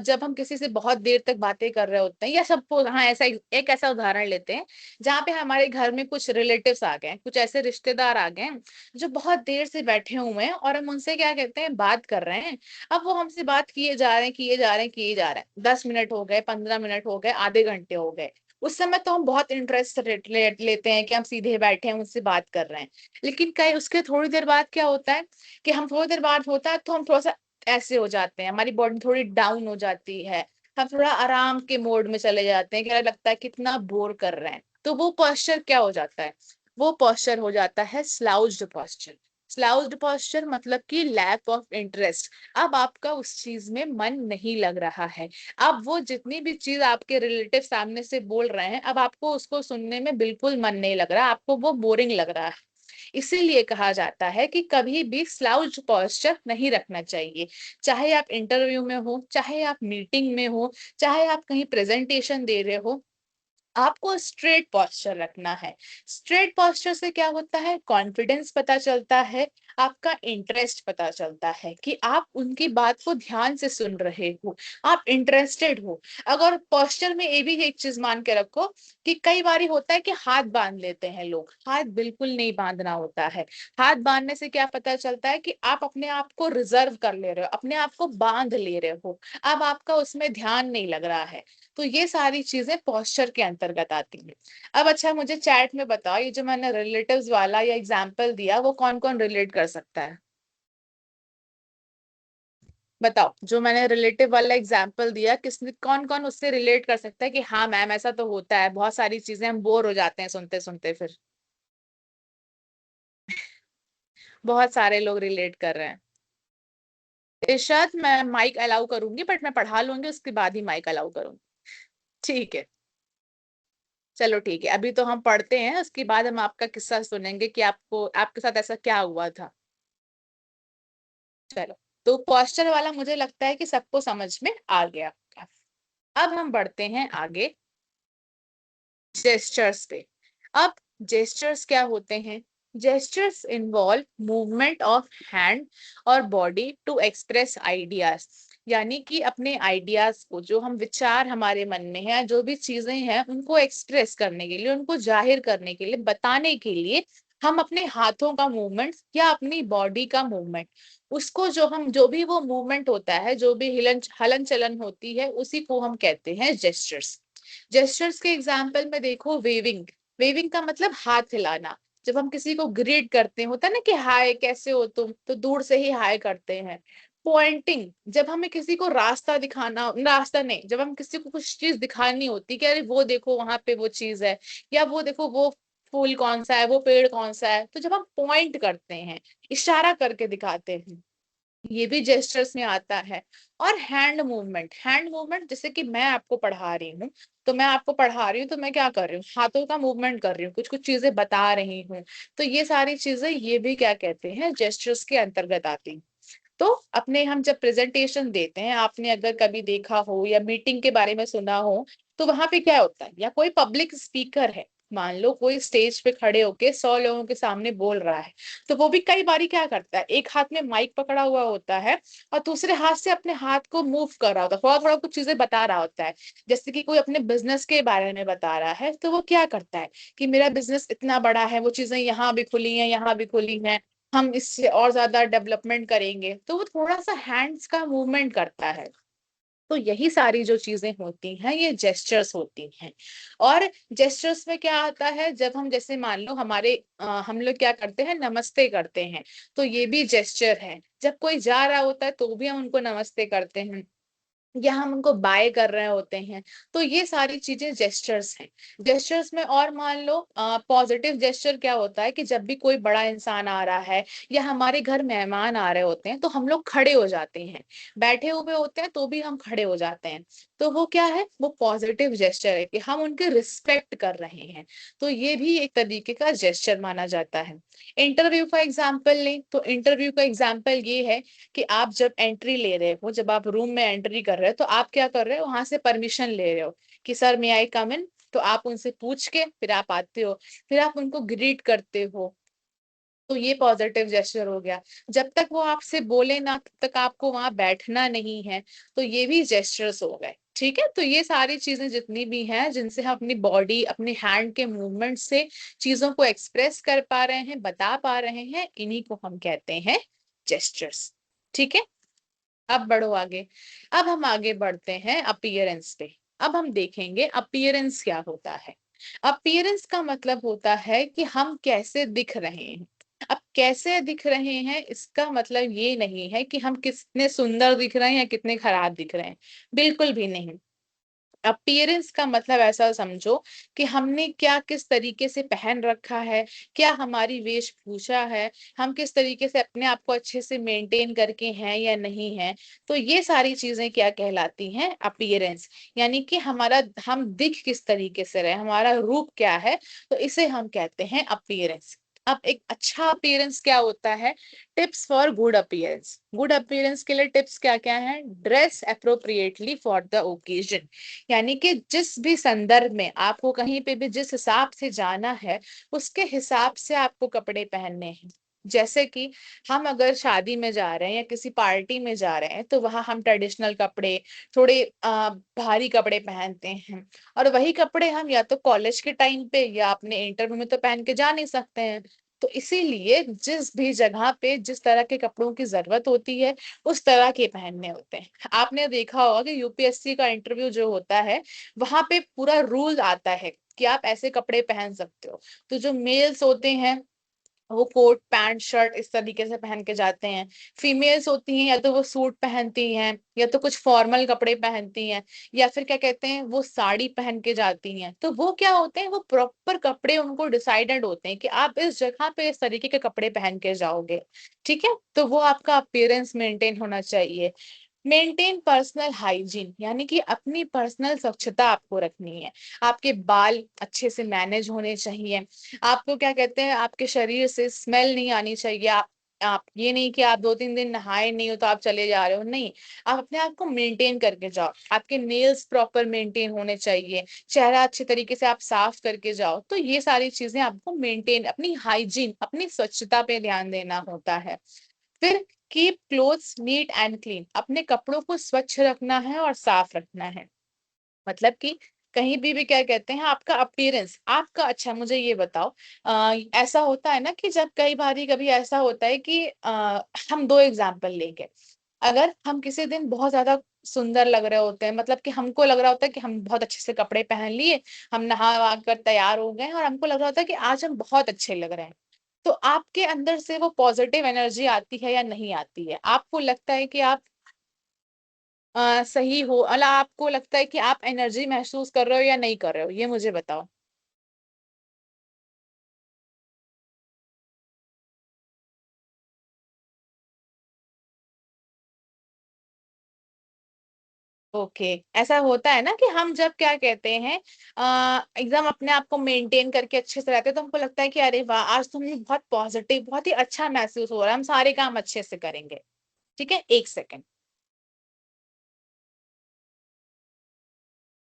जब हम किसी से बहुत देर तक बातें कर रहे होते हैं, या सबको, हाँ ऐसा एक ऐसा उदाहरण लेते हैं जहाँ पे हमारे घर में कुछ रिलेटिव्स आ गए, कुछ ऐसे रिश्तेदार आ गए जो बहुत देर से बैठे हुए हैं और हम उनसे क्या कहते हैं, बात कर रहे हैं। अब वो हमसे बात किए जा रहे हैं, किए जा रहे हैं, किए जा रहे हैं, 10 मिनट हो गए, 15 मिनट हो गए, आधे घंटे हो गए। उस समय तो हम बहुत इंटरेस्ट लेते हैं कि हम सीधे बैठे हैं, उनसे बात कर रहे हैं। लेकिन कई उसके थोड़ी देर बाद क्या होता है कि हम थोड़ी देर बाद होता है तो हम थोड़ा सा ऐसे हो जाते हैं, हमारी बॉडी थोड़ी डाउन हो जाती है, हम थोड़ा आराम के मोड में चले जाते हैं, क्या लगता है कितना बोर कर रहे हैं। तो वो पोस्चर क्या हो जाता है, वो पोस्चर हो जाता है स्लाउज्ड पोस्चर। स्लाउज्ड पोस्चर मतलब कि लैक ऑफ इंटरेस्ट। अब आपका उस चीज में मन नहीं लग रहा है। अब वो जितनी भी चीज आपके रिलेटिव सामने से बोल रहे हैं, अब आपको उसको सुनने में बिल्कुल मन नहीं लग रहा, आपको वो बोरिंग लग रहा है। इसीलिए कहा जाता है कि कभी भी स्लाउज पोस्चर नहीं रखना चाहिए। चाहे आप इंटरव्यू में हो, चाहे आप मीटिंग में हो, चाहे आप कहीं प्रेजेंटेशन दे रहे हो, आपको स्ट्रेट पोस्चर रखना है। स्ट्रेट पोस्चर से क्या होता है, कॉन्फिडेंस पता चलता है, आपका इंटरेस्ट पता चलता है कि आप उनकी बात को ध्यान से सुन रहे हो, आप इंटरेस्टेड हो। अगर पोस्चर में ये भी एक चीज मान के रखो कि कई बार होता है कि हाथ बांध लेते हैं लोग, हाथ बिल्कुल नहीं बांधना होता है। हाथ बांधने से क्या पता चलता है कि आप अपने आप को रिजर्व कर ले रहे हो, अपने आप को बांध ले रहे हो, अब आपका उसमें ध्यान नहीं लग रहा है। तो ये सारी चीजें पोस्चर के अंतर्गत आती हैं। अब अच्छा मुझे चैट में बताओ, ये जो मैंने रिलेटिव्स वाला या एग्जाम्पल दिया वो कौन कौन रिलेट कर सकता है? बताओ, जो मैंने रिलेटिव वाला एग्जाम्पल दिया किसने, कौन कौन उससे रिलेट कर सकता है कि हाँ मैम ऐसा तो होता है, बहुत सारी चीजें हम बोर हो जाते हैं सुनते सुनते फिर। बहुत सारे लोग रिलेट कर रहे हैं। इरशाद, मैं माइक अलाउ करूंगी बट मैं पढ़ा लूंगी उसके बाद ही माइक अलाउ करूंगी, ठीक है? चलो ठीक है, अभी तो हम पढ़ते हैं, उसके बाद हम आपका किस्सा सुनेंगे कि आपको, आपके साथ ऐसा क्या हुआ था। चलो, तो पोस्चर वाला मुझे लगता है कि सबको समझ में आ गया। अब हम बढ़ते हैं आगे जेस्चर्स पे। अब जेस्चर्स क्या होते हैं? Gestures involve movement of hand और बॉडी टू एक्सप्रेस आइडियाज। यानी कि अपने आइडियाज को, जो हम विचार हमारे मन में है, जो भी चीजें हैं उनको एक्सप्रेस करने के लिए, उनको जाहिर करने के लिए, बताने के लिए हम अपने हाथों का मूवमेंट या अपनी बॉडी का मूवमेंट, उसको जो हम, जो भी वो मूवमेंट होता है, जो भी हिलन हलन चलन होती है, उसी को हम कहते हैं जेस्चर्स। जेस्चर्स के एग्जाम्पल में देखो, वेविंग। वेविंग का मतलब हाथ हिलाना। जब हम किसी को ग्रीट करते हैं, होता है ना कि हाय कैसे हो तुम, तो दूर से ही हाय करते हैं। पॉइंटिंग, जब हमें किसी को रास्ता दिखाना, रास्ता नहीं, जब हम किसी को कुछ चीज दिखानी होती कि अरे वो देखो वहां पे वो चीज है, या वो देखो वो फूल कौन सा है, वो पेड़ कौन सा है, तो जब हम पॉइंट करते हैं, इशारा करके दिखाते हैं, ये भी जेस्चर्स में आता है। और हैंड मूवमेंट, हैंड मूवमेंट जैसे कि मैं आपको पढ़ा रही हूँ, तो मैं आपको पढ़ा रही हूँ तो मैं क्या कर रही हूँ, हाथों का मूवमेंट कर रही हूँ, कुछ कुछ चीजें बता रही हूँ। तो ये सारी चीजें, ये भी क्या कहते हैं, जेस्चर्स के अंतर्गत आती हैं। तो अपने हम जब प्रेजेंटेशन देते हैं, आपने अगर कभी देखा हो या मीटिंग के बारे में सुना हो, तो वहां पे क्या होता है, या कोई पब्लिक स्पीकर है, मान लो कोई स्टेज पे खड़े होके 100 लोगों के सामने बोल रहा है, तो वो भी कई बारी क्या करता है, एक हाथ में माइक पकड़ा हुआ होता है और दूसरे हाथ से अपने हाथ को मूव कर रहा होता है, थोड़ा थोड़ा कुछ चीजें बता रहा होता है। जैसे कि कोई अपने बिजनेस के बारे में बता रहा है, तो वो क्या करता है कि मेरा बिजनेस इतना बड़ा है, वो चीजें यहाँ भी खुली हैं, यहाँ भी खुली हैं, हम इससे और ज्यादा डेवलपमेंट करेंगे, तो वो थोड़ा सा हैंड्स का मूवमेंट करता है। तो यही सारी जो चीजें होती हैं ये जेस्चर्स होती हैं। और जेस्चर्स में क्या आता है, जब हम जैसे मान लो हम लोग क्या करते हैं, नमस्ते करते हैं, तो ये भी जेस्चर है। जब कोई जा रहा होता है तो भी हम उनको नमस्ते करते हैं, या हम उनको बाय कर रहे होते हैं, तो ये सारी चीजें जेस्चर्स हैं। जेस्चर्स में और मान लो पॉजिटिव जेस्चर क्या होता है कि जब भी कोई बड़ा इंसान आ रहा है या हमारे घर मेहमान आ रहे होते हैं तो हम लोग खड़े हो जाते हैं, बैठे हुए होते हैं तो भी हम खड़े हो जाते हैं। तो वो क्या है, वो पॉजिटिव जेस्चर है कि हम उनके रिस्पेक्ट कर रहे हैं। तो ये भी एक तरीके का जेस्चर माना जाता है। इंटरव्यू का एग्जाम्पल लें तो इंटरव्यू का एग्जाम्पल ये है कि आप जब एंट्री ले रहे हो, जब आप रूम में एंट्री कर रहे हो, तो आप क्या कर रहे हो, वहां से परमिशन ले रहे हो कि सर मे आई कम इन। तो आप उनसे पूछ के फिर आप आते हो, फिर आप उनको ग्रीट करते हो। तो ये पॉजिटिव जेस्चर हो गया। जब तक वो आपसे बोले ना तब तक आपको वहां बैठना नहीं है, तो ये भी जेस्चर्स हो गए। ठीक है, तो ये सारी चीजें जितनी भी हैं जिनसे हम अपनी बॉडी, अपने हैंड के मूवमेंट से चीजों को एक्सप्रेस कर पा रहे हैं, बता पा रहे हैं, इन्हीं को हम कहते हैं जेस्चर्स। ठीक है, अब बढ़ो आगे। अब हम आगे बढ़ते हैं अपीयरेंस पे। अब हम देखेंगे अपीयरेंस क्या होता है। अपीयरेंस का मतलब होता है कि हम कैसे दिख रहे हैं। अब कैसे दिख रहे हैं इसका मतलब ये नहीं है कि हम कितने सुंदर दिख रहे हैं या कितने खराब दिख रहे हैं, बिल्कुल भी नहीं। अपीयरेंस का मतलब ऐसा समझो कि हमने क्या किस तरीके से पहन रखा है, क्या हमारी वेशभूषा है, हम किस तरीके से अपने आप को अच्छे से मेंटेन करके हैं या नहीं है। तो ये सारी चीजें क्या कहलाती हैं, अपीयरेंस। यानी कि हम दिख किस तरीके से रहे, हमारा रूप क्या है, तो इसे हम कहते हैं अपीयरेंस। अब एक अच्छा अपीयरेंस क्या होता है, tips for good appearance. Good appearance के लिए टिप्स क्या क्या है, dress appropriately for the occasion. यानी कि जिस भी संदर्भ में आपको कहीं पे भी जिस हिसाब से जाना है, उसके हिसाब से आपको कपड़े पहनने हैं। जैसे कि हम अगर शादी में जा रहे हैं या किसी पार्टी में जा रहे हैं, तो वहां हम ट्रेडिशनल कपड़े, थोड़े भारी कपड़े पहनते हैं। और वही कपड़े हम या तो कॉलेज के टाइम पे या अपने इंटरव्यू में तो पहन के जा नहीं सकते हैं। तो इसीलिए जिस भी जगह पे जिस तरह के कपड़ों की जरूरत होती है, उस तरह के पहनने होते हैं। आपने देखा होगा कि यूपीएससी का इंटरव्यू जो होता है, वहां पे पूरा रूल आता है कि आप ऐसे कपड़े पहन सकते हो। तो जो मेल्स होते हैं वो कोट पैंट शर्ट इस तरीके से पहन के जाते हैं। फीमेल्स होती हैं या तो वो सूट पहनती हैं, या तो कुछ फॉर्मल कपड़े पहनती हैं, या फिर क्या कहते हैं वो साड़ी पहन के जाती हैं। तो वो क्या होते हैं, वो प्रॉपर कपड़े उनको डिसाइडेड होते हैं कि आप इस जगह पे इस तरीके के कपड़े पहन के जाओगे। ठीक है, तो वो आपका अपीयरेंस मेंटेन होना चाहिए। मेंटेन पर्सनल हाइजीन, यानी कि अपनी पर्सनल स्वच्छता आपको रखनी है। आपके बाल अच्छे से मैनेज होने चाहिए। आपको क्या कहते हैं, आपके शरीर से स्मेल नहीं आनी चाहिए। आप ये नहीं कि आप 2-3 दिन नहाए नहीं हो तो आप चले जा रहे हो, नहीं। आप अपने आप को मेंटेन करके जाओ। आपके नेल्स प्रॉपर मेंटेन होने चाहिए, चेहरा अच्छे तरीके से आप साफ करके जाओ। तो ये सारी चीजें आपको मेंटेन, अपनी हाइजीन, अपनी स्वच्छता पे ध्यान देना होता है। फिर keep clothes neat and clean, अपने कपड़ों को स्वच्छ रखना है और साफ रखना है। मतलब कि कहीं भी क्या कहते हैं, आपका अपीयरेंस आपका अच्छा। मुझे ये बताओ, ऐसा होता है ना कि जब कई बारी कभी ऐसा होता है कि हम दो एग्जाम्पल लेंगे। अगर हम किसी दिन बहुत ज्यादा सुंदर लग रहे होते हैं, मतलब कि हमको लग रहा होता है कि हम बहुत अच्छे से कपड़े पहन लिए, हम नहा वहा कर तैयार हो गए हैं और हमको लग रहा होता है कि आज हम बहुत अच्छे लग रहे हैं, तो आपके अंदर से वो पॉजिटिव एनर्जी आती है या नहीं आती है? आपको लगता है कि आप सही हो, अला आपको लगता है कि आप एनर्जी महसूस कर रहे हो या नहीं कर रहे हो, ये मुझे बताओ। ओके, ऐसा होता है ना कि हम जब क्या कहते हैं एकदम अपने आप को मेंटेन करके अच्छे से रहते हैं, तो हमको लगता है कि अरे वाह, आज तो मुझे बहुत पॉजिटिव, बहुत ही अच्छा महसूस हो रहा है, हम सारे काम अच्छे से करेंगे। ठीक है, एक सेकंड।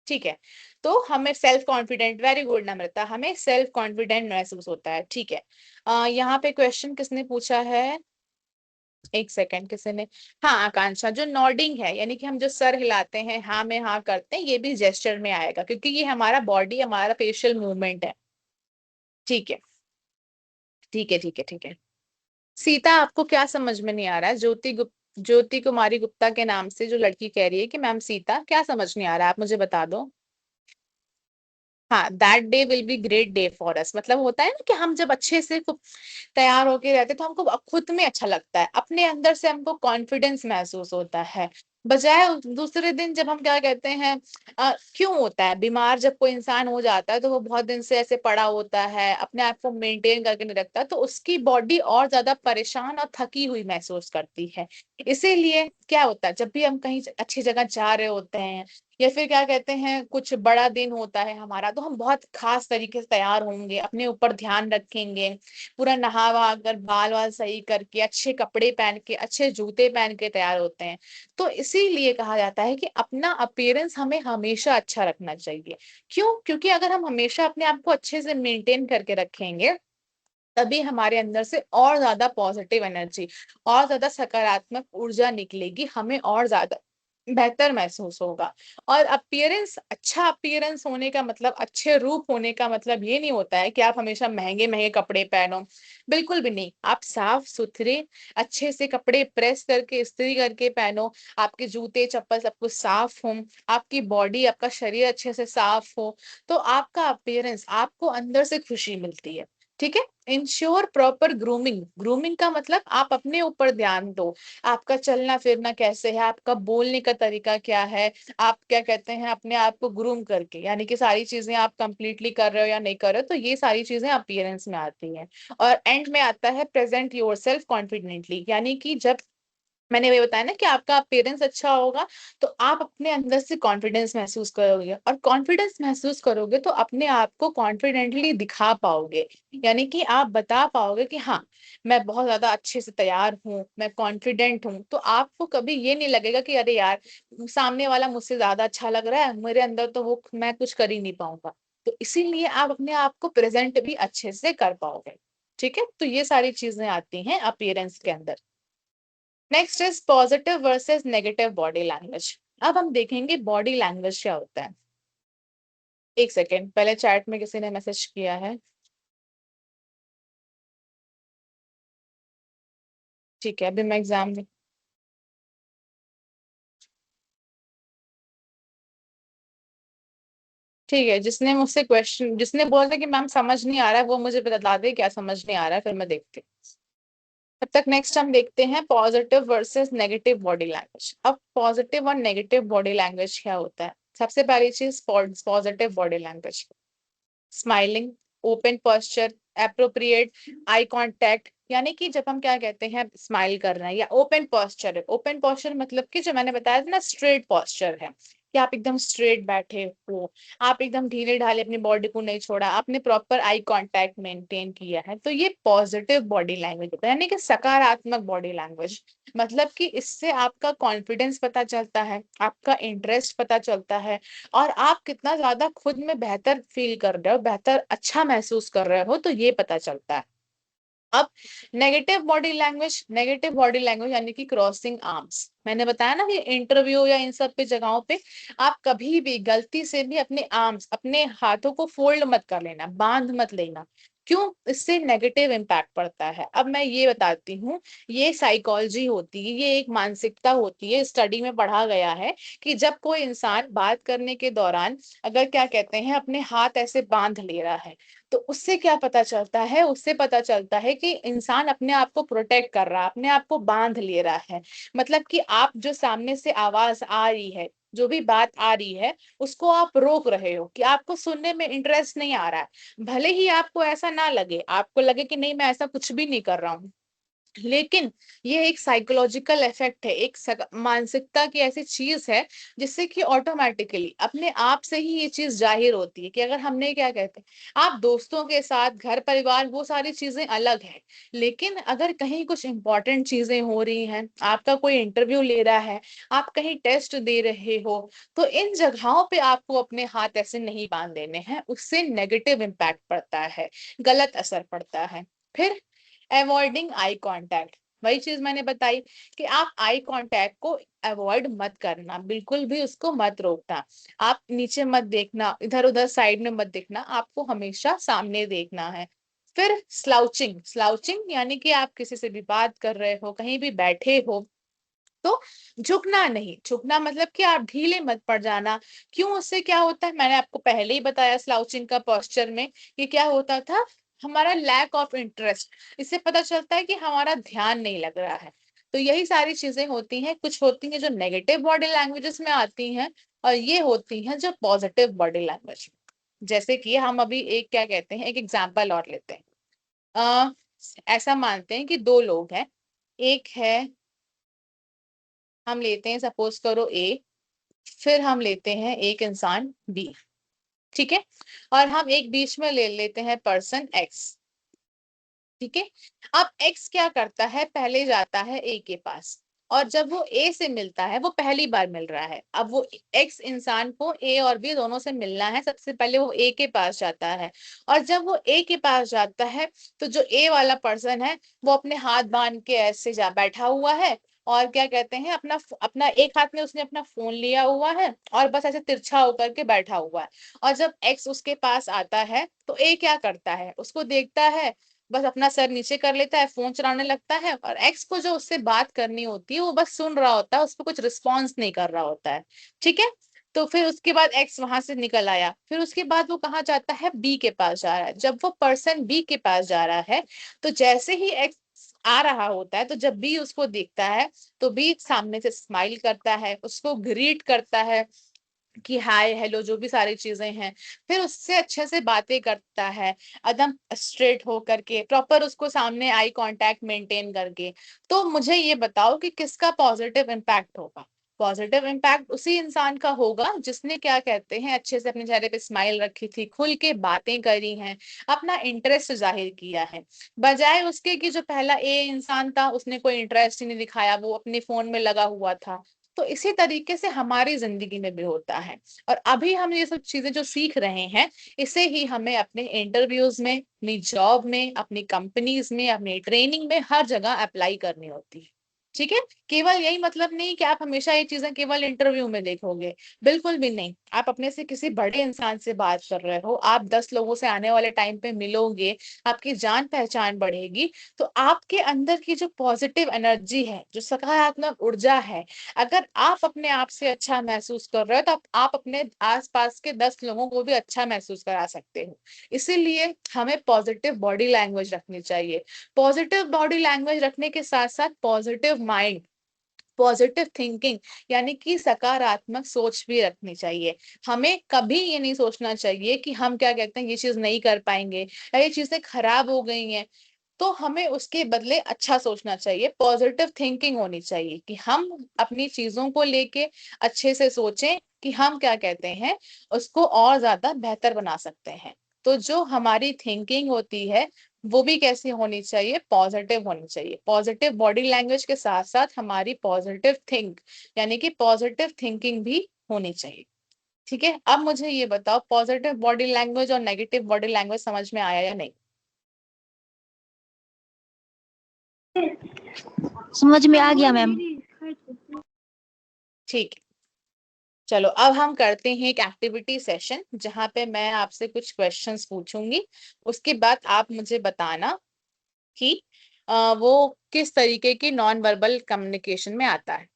ठीक है, तो हमें सेल्फ कॉन्फिडेंट, वेरी गुड नम्रता, हमें सेल्फ कॉन्फिडेंट महसूस होता है। ठीक है, यहाँ पे क्वेश्चन किसने पूछा है, एक सेकंड, किसी ने, हाँ आकांक्षा, जो नॉडिंग है यानी कि हम जो सर हिलाते हैं, हाँ में हाँ करते हैं, ये भी जेस्चर में आएगा क्योंकि ये हमारा बॉडी, हमारा फेशियल मूवमेंट है। ठीक है ठीक है ठीक है ठीक है। सीता, आपको क्या समझ में नहीं आ रहा है? ज्योति कुमारी गुप्ता के नाम से जो लड़की कह रही है कि मैम सीता, क्या समझ नहीं आ रहा है, आप मुझे बता दो। हाँ, that day will be great day for us, मतलब होता है ना कि हम जब अच्छे से तैयार होके रहते तो हमको खुद में अच्छा लगता है, अपने अंदर से हमको कॉन्फिडेंस महसूस होता है, बजाय दूसरे दिन जब हम क्या कहते हैं, क्यों होता है बीमार जब कोई इंसान हो जाता है तो वो बहुत दिन से ऐसे पड़ा होता है, अपने आप को मेंटेन करके नहीं रखता, तो उसकी बॉडी और ज्यादा परेशान और थकी हुई महसूस करती है। इसीलिए क्या होता है, जब भी हम कहीं अच्छी जगह जा रहे होते हैं या फिर क्या कहते हैं कुछ बड़ा दिन होता है हमारा, तो हम बहुत खास तरीके से तैयार होंगे, अपने ऊपर ध्यान रखेंगे, पूरा नहा वहा कर, बाल वाल सही करके, अच्छे कपड़े पहन के, अच्छे जूते पहन के तैयार होते हैं। तो इसीलिए कहा जाता है कि अपना अपीयरेंस हमें हमेशा अच्छा रखना चाहिए। क्यों? क्योंकि अगर हम हमेशा अपने आप को अच्छे से मेंटेन करके रखेंगे, तभी हमारे अंदर से और ज्यादा पॉजिटिव एनर्जी, और ज्यादा सकारात्मक ऊर्जा निकलेगी, हमें और ज्यादा बेहतर महसूस होगा। और अपीयरेंस, अच्छा अपीयरेंस होने का मतलब, अच्छे रूप होने का मतलब ये नहीं होता है कि आप हमेशा महंगे महंगे कपड़े पहनो, बिल्कुल भी नहीं। आप साफ सुथरे अच्छे से कपड़े प्रेस करके, इस्त्री करके पहनो, आपके जूते चप्पल सब कुछ साफ हो, आपकी बॉडी, आपका शरीर अच्छे से साफ हो, तो आपका अपीयरेंस, आपको अंदर से खुशी मिलती है। ठीक है, इंश्योर प्रॉपर ग्रूमिंग, ग्रूमिंग का मतलब आप अपने ऊपर ध्यान दो, आपका चलना फिरना कैसे है, आपका बोलने का तरीका क्या है, आप क्या कहते हैं, अपने आप को ग्रूम करके, यानी कि सारी चीजें आप कंप्लीटली कर रहे हो या नहीं कर रहे हो, तो ये सारी चीजें अपीयरेंस में आती हैं। और एंड में आता है प्रेजेंट योरसेल्फ कॉन्फिडेंटली, यानी कि जब मैंने ये बताया ना कि आपका अपीयरेंस अच्छा होगा, तो आप अपने अंदर से कॉन्फिडेंस महसूस करोगे, और कॉन्फिडेंस महसूस करोगे तो अपने आप को कॉन्फिडेंटली दिखा पाओगे, यानी कि आप बता पाओगे कि हाँ, मैं बहुत ज्यादा अच्छे से तैयार हूँ, मैं कॉन्फिडेंट हूँ, तो आपको कभी ये नहीं लगेगा कि अरे यार, सामने वाला मुझसे ज्यादा अच्छा लग रहा है, मेरे अंदर तो वो मैं कुछ कर ही नहीं पाऊंगा। तो इसीलिए आप अपने आप को प्रेजेंट भी अच्छे से कर पाओगे। ठीक है, तो ये सारी चीजें आती हैं अपीयरेंस के अंदर। Next is positive versus negative body language. अब हम देखेंगे बॉडी लैंग्वेज क्या होता है। एक सेकेंड, पहले चैट में किसी ने मैसेज किया है, ठीक है, अभी मैं एग्जाम में, ठीक है, जिसने मुझसे क्वेश्चन, जिसने बोला था कि मैम समझ नहीं आ रहा है, वो मुझे बता दे क्या समझ नहीं आ रहा है, फिर मैं देखती हूँ। तब तक नेक्स्ट हम देखते हैं positive versus negative body language. अब पॉजिटिव और नेगेटिव बॉडी लैंग्वेज क्या होता है? सबसे पहली चीज, positive body language, smiling, open posture, appropriate आई कांटेक्ट, यानी कि जब हम क्या कहते हैं स्माइल कर रहे हैं, या ओपन पोस्चर है। ओपन पोस्चर मतलब कि जो मैंने बताया था ना, स्ट्रेट पोस्चर है, कि आप एकदम स्ट्रेट बैठे हो, आप एकदम ढीले ढाले अपनी बॉडी को नहीं छोड़ा, आपने प्रॉपर आई कांटेक्ट मेंटेन किया है, तो ये पॉजिटिव बॉडी लैंग्वेज होता है, यानी कि सकारात्मक बॉडी लैंग्वेज। मतलब कि इससे आपका कॉन्फिडेंस पता चलता है, आपका इंटरेस्ट पता चलता है, और आप कितना ज्यादा खुद में बेहतर फील कर रहे हो, बेहतर अच्छा महसूस कर रहे हो, तो ये पता चलता है। अब negative body language, negative body language यानी कि क्रॉसिंग आर्म्स। मैंने बताया ना कि इंटरव्यू या इन सब पे जगहों पे आप कभी भी गलती से भी अपने आर्म्स, अपने हाथों को फोल्ड मत कर लेना, बांध मत लेना। क्यों? इससे नेगेटिव इम्पैक्ट पड़ता है। अब मैं ये बताती हूँ, ये साइकोलॉजी होती है, ये एक मानसिकता होती है, स्टडी में पढ़ा गया है कि जब कोई इंसान बात करने के दौरान अगर क्या कहते हैं अपने हाथ ऐसे बांध ले रहा है, तो उससे क्या पता चलता है? उससे पता चलता है कि इंसान अपने आप को प्रोटेक्ट कर रहा है, अपने आप को बांध ले रहा है। मतलब कि आप जो सामने से आवाज आ रही है, जो भी बात आ रही है, उसको आप रोक रहे हो, कि आपको सुनने में इंटरेस्ट नहीं आ रहा है, भले ही आपको ऐसा ना लगे, आपको लगे कि नहीं मैं ऐसा कुछ भी नहीं कर रहा हूँ, लेकिन ये एक साइकोलॉजिकल इफेक्ट है, एक मानसिकता की ऐसी चीज है जिससे कि ऑटोमेटिकली अपने आप से ही ये चीज जाहिर होती है कि अगर हमने क्या कहते हैं, आप दोस्तों के साथ घर परिवार वो सारी चीजें अलग है, लेकिन अगर कहीं कुछ इंपॉर्टेंट चीजें हो रही हैं, आपका कोई इंटरव्यू ले रहा है, आप कहीं टेस्ट दे रहे हो, तो इन जगहों पे आपको अपने हाथ ऐसे नहीं बांध देने हैं, उससे नेगेटिव इम्पैक्ट पड़ता है, गलत असर पड़ता है। फिर अवॉइडिंग आई कांटेक्ट, वही चीज मैंने बताई कि आप आई कांटेक्ट को अवॉइड मत करना, बिल्कुल भी उसको मत रोकना। आप नीचे मत देखना, इधर उधर साइड में मत देखना, आपको हमेशा सामने देखना है। फिर स्लाउचिंग, स्लाउचिंग यानी कि आप किसी से भी बात कर रहे हो, कहीं भी बैठे हो, तो झुकना नहीं, झुकना मतलब कि आप ढीले मत पड़ जाना। क्यों? उससे क्या होता है, मैंने आपको पहले ही बताया स्लाउचिंग का पोस्चर में कि क्या होता था, हमारा लैक ऑफ इंटरेस्ट, इससे पता चलता है कि हमारा ध्यान नहीं लग रहा है। तो यही सारी चीजें होती हैं, कुछ होती हैं जो नेगेटिव बॉडी लैंग्वेजेस में आती हैं, और ये होती हैं जो पॉजिटिव बॉडी लैंग्वेज। जैसे कि हम अभी एक क्या कहते हैं, एक एग्जाम्पल और लेते हैं। अ ऐसा मानते हैं कि दो लोग हैं, एक है, हम लेते हैं सपोज करो ए, फिर हम लेते हैं एक इंसान बी, ठीक है, और हम एक बीच में ले लेते हैं पर्सन एक्स, ठीक है। अब एक्स क्या करता है, पहले जाता है ए के पास, और जब वो ए से मिलता है, वो पहली बार मिल रहा है, अब वो एक्स इंसान को ए और बी दोनों से मिलना है, सबसे पहले वो ए के पास जाता है, और जब वो ए के पास जाता है, तो जो ए वाला पर्सन है वो अपने हाथ बांध के ऐसे जा बैठा हुआ है, और क्या कहते हैं, अपना अपना एक हाथ में उसने अपना फोन लिया हुआ है, और बस ऐसे तिरछा होकर के बैठा हुआ है। और जब एक्स उसके पास आता है, तो ए क्या करता है, उसको देखता है, बस अपना सर नीचे कर लेता है, फोन चलाने लगता है, और एक्स को जो उससे बात करनी होती है वो बस सुन रहा होता है, उस पर कुछ रिस्पॉन्स नहीं कर रहा होता है, ठीक है। तो फिर उसके बाद एक्स वहां से निकल आया, फिर उसके बाद वो कहाँ जाता है, बी के पास जा रहा है। जब वो पर्सन बी के पास जा रहा है, तो जैसे ही एक्स आ रहा होता है, तो जब बी उसको देखता है, तो बी सामने से स्माइल करता है, उसको ग्रीट करता है कि हाय हेलो जो भी सारी चीजें हैं, फिर उससे अच्छे से बातें करता है, एकदम स्ट्रेट हो करके, प्रॉपर उसको सामने आई कांटेक्ट मेंटेन करके। तो मुझे ये बताओ कि किसका पॉजिटिव इम्पैक्ट होगा? पॉजिटिव इम्पैक्ट उसी इंसान का होगा जिसने क्या कहते हैं, अच्छे से अपने चेहरे पे स्माइल रखी थी, खुल के बातें करी हैं, अपना इंटरेस्ट जाहिर किया है, बजाय उसके कि जो पहला ए इंसान था उसने कोई इंटरेस्ट ही नहीं दिखाया, वो अपने फोन में लगा हुआ था। तो इसी तरीके से हमारी जिंदगी में भी होता है, और अभी हम ये सब चीजें जो सीख रहे हैं, इसे ही हमें अपने इंटरव्यूज में, अपनी जॉब में, अपनी कंपनीज में, अपनी ट्रेनिंग में, हर जगह अप्लाई करनी होती है, ठीक है। केवल यही मतलब नहीं कि आप हमेशा ये चीजें केवल इंटरव्यू में देखोगे, बिल्कुल भी नहीं। आप अपने से किसी बड़े इंसान से बात कर रहे हो, आप 10 लोगों से आने वाले टाइम पे मिलोगे, आपकी जान पहचान बढ़ेगी, तो आपके अंदर की जो पॉजिटिव एनर्जी है, जो सकारात्मक ऊर्जा है, अगर आप अपने आप से अच्छा महसूस कर रहे हो, तो आप अपने आसपास के 10 लोगों को भी अच्छा महसूस करा सकते हो। इसीलिए हमें पॉजिटिव बॉडी लैंग्वेज रखनी चाहिए। पॉजिटिव बॉडी लैंग्वेज रखने के साथ साथ पॉजिटिव माइंड, पॉजिटिव थिंकिंग, यानी कि सकारात्मक सोच भी रखनी चाहिए। हमें कभी ये नहीं सोचना चाहिए कि हम क्या कहते हैं, ये चीज नहीं कर पाएंगे, या ये चीजें खराब हो गई हैं। तो हमें उसके बदले अच्छा सोचना चाहिए, पॉजिटिव थिंकिंग होनी चाहिए कि हम अपनी चीजों को लेके अच्छे से सोचें कि हम क्या कहते हैं, उसको और ज्यादा बेहतर बना सकते हैं। तो जो हमारी थिंकिंग होती है, वो भी कैसी होनी चाहिए, पॉजिटिव होनी चाहिए। पॉजिटिव बॉडी लैंग्वेज के साथ साथ हमारी पॉजिटिव थिंक, यानी कि पॉजिटिव थिंकिंग भी होनी चाहिए, ठीक है। अब मुझे ये बताओ, पॉजिटिव बॉडी लैंग्वेज और नेगेटिव बॉडी लैंग्वेज समझ में आया या नहीं? समझ में आ गया मैम। ठीक है, चलो अब हम करते हैं एक एक्टिविटी सेशन, जहां पे मैं आपसे कुछ क्वेश्चंस पूछूंगी, उसके बाद आप मुझे बताना कि वो किस तरीके की नॉन वर्बल कम्युनिकेशन में आता है।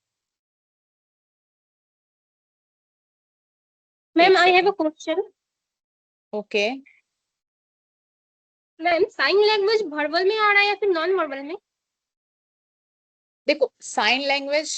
Ma'am I have a question. Okay, ma'am sign language verbal में आ रहा है या फिर नॉन वर्बल में? देखो साइन लैंग्वेज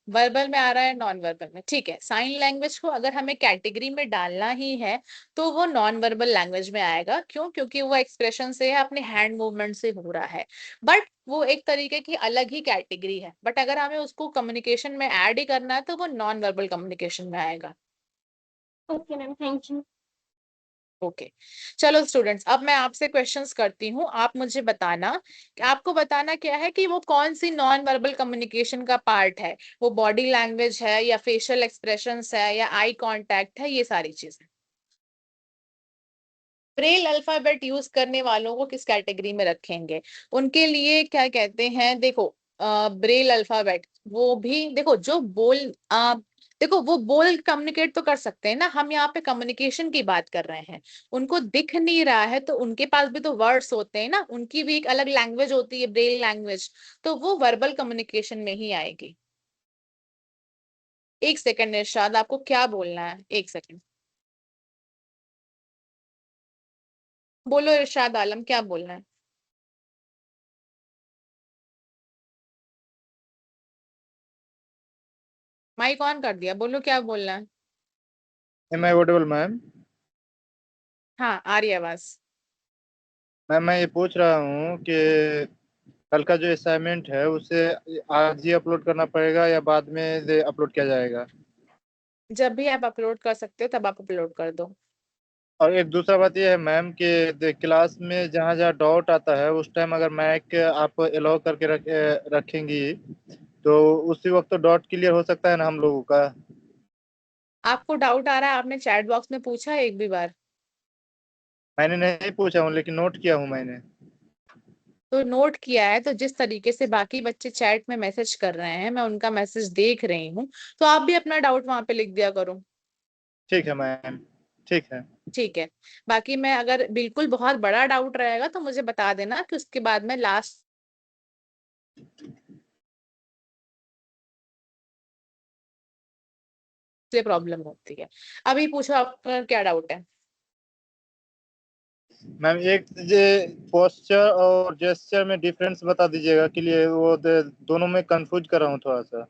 वर्बल में आ रहा है, नॉन वर्बल में, ठीक है। साइन लैंग्वेज को अगर हमें कैटेगरी में डालना ही है तो वो नॉन वर्बल लैंग्वेज में आएगा। क्यों? क्योंकि वो एक्सप्रेशन से है, अपने हैंड मूवमेंट से हो रहा है, बट वो एक तरीके की अलग ही कैटेगरी है। बट अगर हमें उसको कम्युनिकेशन में ऐड ही करना है तो वो नॉन वर्बल कम्युनिकेशन में आएगा। Okay ma'am, thank you. Okay चलो स्टूडेंट्स, अब मैं आपसे क्वेश्चंस करती हूँ। आप मुझे बताना, आपको बताना क्या है कि वो कौन सी नॉन वर्बल कम्युनिकेशन का पार्ट है। वो बॉडी लैंग्वेज है या फेशियल एक्सप्रेशंस है या आई कांटेक्ट है, ये सारी चीजें। ब्रेल अल्फाबेट यूज करने वालों को किस कैटेगरी में रखेंगे? उनके लिए क्या कहते हैं, देखो ब्रेल अल्फाबेट, वो भी देखो जो देखो वो बोल कम्युनिकेट तो कर सकते हैं ना, हम यहाँ पे कम्युनिकेशन की बात कर रहे हैं। उनको दिख नहीं रहा है तो उनके पास भी तो वर्ड्स होते हैं ना, उनकी भी एक अलग लैंग्वेज होती है, ब्रेल लैंग्वेज, तो वो वर्बल कम्युनिकेशन में ही आएगी। एक सेकंड इरशाद, आपको क्या बोलना है? एक सेकंड बोलो इरशाद आलम, क्या बोलना है? माइक ऑन कर दिया, बोलो क्या बोलना है। Am I audible ma'am? हाँ आ रही है आवाज। मैम मैं ये पूछ रहा हूँ कि कल का जो असाइनमेंट है उसे आज ही अपलोड करना पड़ेगा या बाद में अपलोड किया जाएगा? जब भी आप अपलोड कर सकते हो तब आप अपलोड कर दो। और एक दूसरा बात यह है मैम कि क्लास में जहाँ जहाँ डाउट आता है उस टाइम अगर माइक आप अलाउ करके रखेंगी तो उसी वक्त तो डाउट क्लियर हो सकता है ना हम लोगों का? आपको डाउट आ रहा है, आपने चैट बॉक्स में पूछा है एक भी बार? मैंने नहीं पूछा हूँ लेकिन नोट किया हूँ मैंने। तो नोट किया है तो जिस तरीके से बाकी बच्चे चैट में मैसेज कर रहे हैं, मैं उनका मैसेज देख रही हूँ, तो आप भी अपना डाउट वहां पे लिख दिया करो। ठीक है मैम, ठीक है। ठीक है। बाकी मैं अगर बिल्कुल बहुत बड़ा डाउट रहेगा तो मुझे बता देना कि उसके बाद में लास्ट से प्रॉब्लम होती है। अभी पूछो आपका क्या डाउट है। मैम एक पोस्चर और जेस्चर में डिफरेंस बता दीजिएगा कि लिए वो दोनों में कंफ्यूज कर रहा हूँ थोड़ा सा।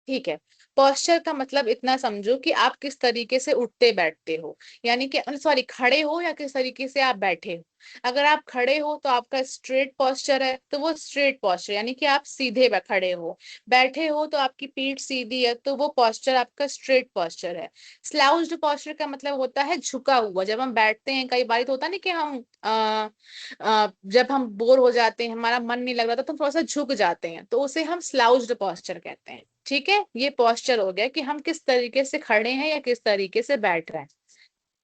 ठीक है। पोस्चर का मतलब इतना समझो कि आप किस तरीके से उठते बैठते हो, यानी कि सॉरी खड़े हो या किस तरीके से आप बैठे हो। अगर आप खड़े हो तो आपका स्ट्रेट पोस्चर है, तो वो स्ट्रेट पोस्चर यानी कि आप सीधे खड़े हो। बैठे हो तो आपकी पीठ सीधी है, तो वो पोस्चर आपका स्ट्रेट पोस्चर है। स्लाउज्ड पोस्चर का मतलब होता है झुका हुआ। जब हम बैठते हैं, कई बार तो होता नहीं कि हम जब हम बोर हो जाते हैं, हमारा मन नहीं लग रहा था, तो हम थोड़ा सा झुक जाते हैं, तो उसे हम स्लाउज्ड पोस्चर कहते हैं। ठीक है, ये पोस्चर हो गया कि हम किस तरीके से खड़े हैं या किस तरीके से बैठ रहे हैं।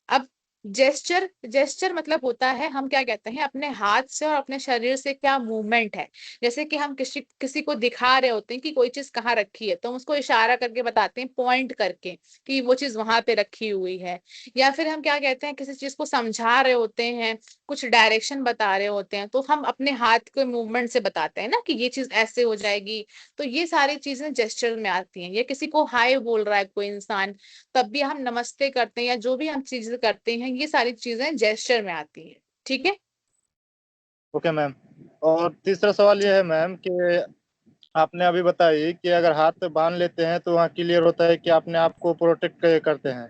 अब जेस्चर, जेस्चर मतलब होता है, हम क्या कहते हैं, अपने हाथ से और अपने शरीर से क्या मूवमेंट है। जैसे कि हम किसी किसी को दिखा रहे होते हैं कि कोई चीज कहाँ रखी है, तो हम उसको इशारा करके बताते हैं, पॉइंट करके कि वो चीज वहां पे रखी हुई है। या फिर हम क्या कहते हैं, किसी चीज को समझा रहे होते हैं, कुछ डायरेक्शन बता रहे होते हैं, तो हम अपने हाथ के मूवमेंट से बताते हैं ना कि ये चीज ऐसे हो जाएगी। तो ये सारी चीजें जेस्चर में आती हैं। या किसी को हाय बोल रहा है कोई इंसान, तब भी हम नमस्ते करते हैं, या जो भी हम चीजें करते हैं, ये सारी चीजें जेस्चर में आती हैं। ठीक है। Okay ma'am. और तीसरा सवाल यह है मैम कि आपने अभी बताई कि अगर हाथ बांध लेते हैं तो वहाँ क्लियर होता है कि अपने आप को प्रोटेक्ट करते हैं,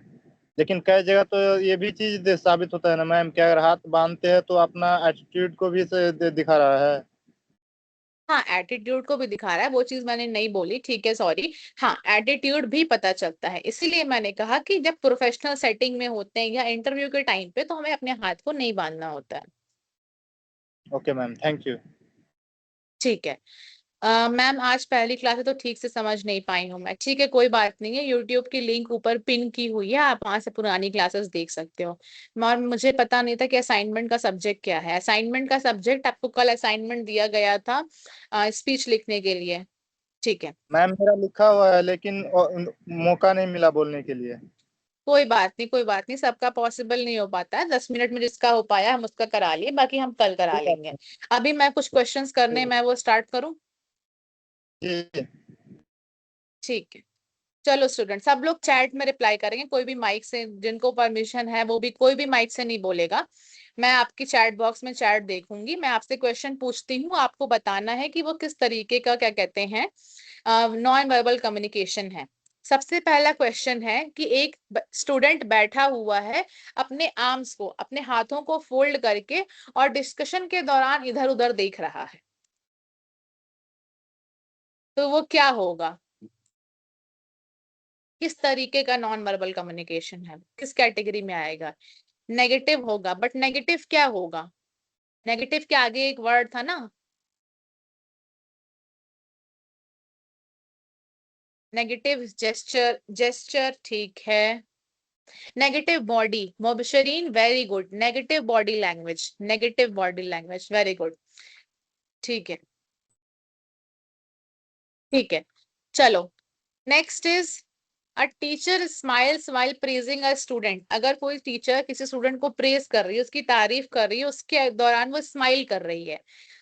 लेकिन कई जगह तो ये भी चीज साबित होता है ना मैम कि अगर हाथ बांधते हैं तो अपना एटीट्यूड को भी से दिखा रहा है। हाँ एटीट्यूड को भी दिखा रहा है, वो चीज मैंने नहीं बोली, ठीक है सॉरी। हाँ एटीट्यूड भी पता चलता है, इसीलिए मैंने कहा कि जब प्रोफेशनल सेटिंग में होते हैं या इंटरव्यू के टाइम पे, तो हमें अपने हाथ को नहीं बांधना होता है। Okay ma'am, thank you. ठीक है। मैम आज पहली क्लास है तो ठीक से समझ नहीं पाई हूँ मैं, ठीक है कोई बात नहीं है, यूट्यूब की लिंक ऊपर पिन की हुई है, आप वहां से पुरानी क्लासेस देख सकते हो। और मुझे पता नहीं था कि असाइनमेंट का सब्जेक्ट क्या है। असाइनमेंट का सब्जेक्ट आपको कल असाइनमेंट दिया गया था स्पीच लिखने के लिए। ठीक है मैम मेरा लिखा हुआ है लेकिन मौका नहीं मिला बोलने के लिए। कोई बात नहीं, कोई बात नहीं, सबका पॉसिबल नहीं हो पाता है। 10 मिनट में जिसका हो पाया हम उसका करा लिए, बाकी हम कल करा ठीक लेंगे। है। अभी मैं कुछ क्वेश्चंस करने, मैं वो स्टार्ट करूं? जी। ठीक है। चलो स्टूडेंट सब लोग चैट में रिप्लाई करेंगे, कोई भी माइक से, जिनको परमिशन है वो भी, कोई भी माइक से नहीं बोलेगा। मैं आपकी चैट बॉक्स में चैट देखूंगी, मैं आपसे क्वेश्चन पूछती हूँ, आपको बताना है कि वो किस तरीके का क्या कहते हैं नॉन वर्बल कम्युनिकेशन है। सबसे पहला क्वेश्चन है कि एक स्टूडेंट बैठा हुआ है, अपने आर्म्स को, अपने हाथों को फोल्ड करके और डिस्कशन के दौरान इधर उधर देख रहा है, तो वो क्या होगा, किस तरीके का नॉन वर्बल कम्युनिकेशन है, किस कैटेगरी में आएगा? नेगेटिव होगा, बट नेगेटिव क्या होगा? नेगेटिव के आगे एक वर्ड था ना, नेगेटिव जेस्चर, जेस्चर ठीक है। Negative body, Mobashreen very good, negative body language, negative body language very good, ठीक है ठीक है। चलो next is a teacher smiles while praising a student. अगर कोई टीचर किसी स्टूडेंट को प्रेज कर रही है, उसकी तारीफ कर रही है, उसके दौरान वो स्माइल कर रही है,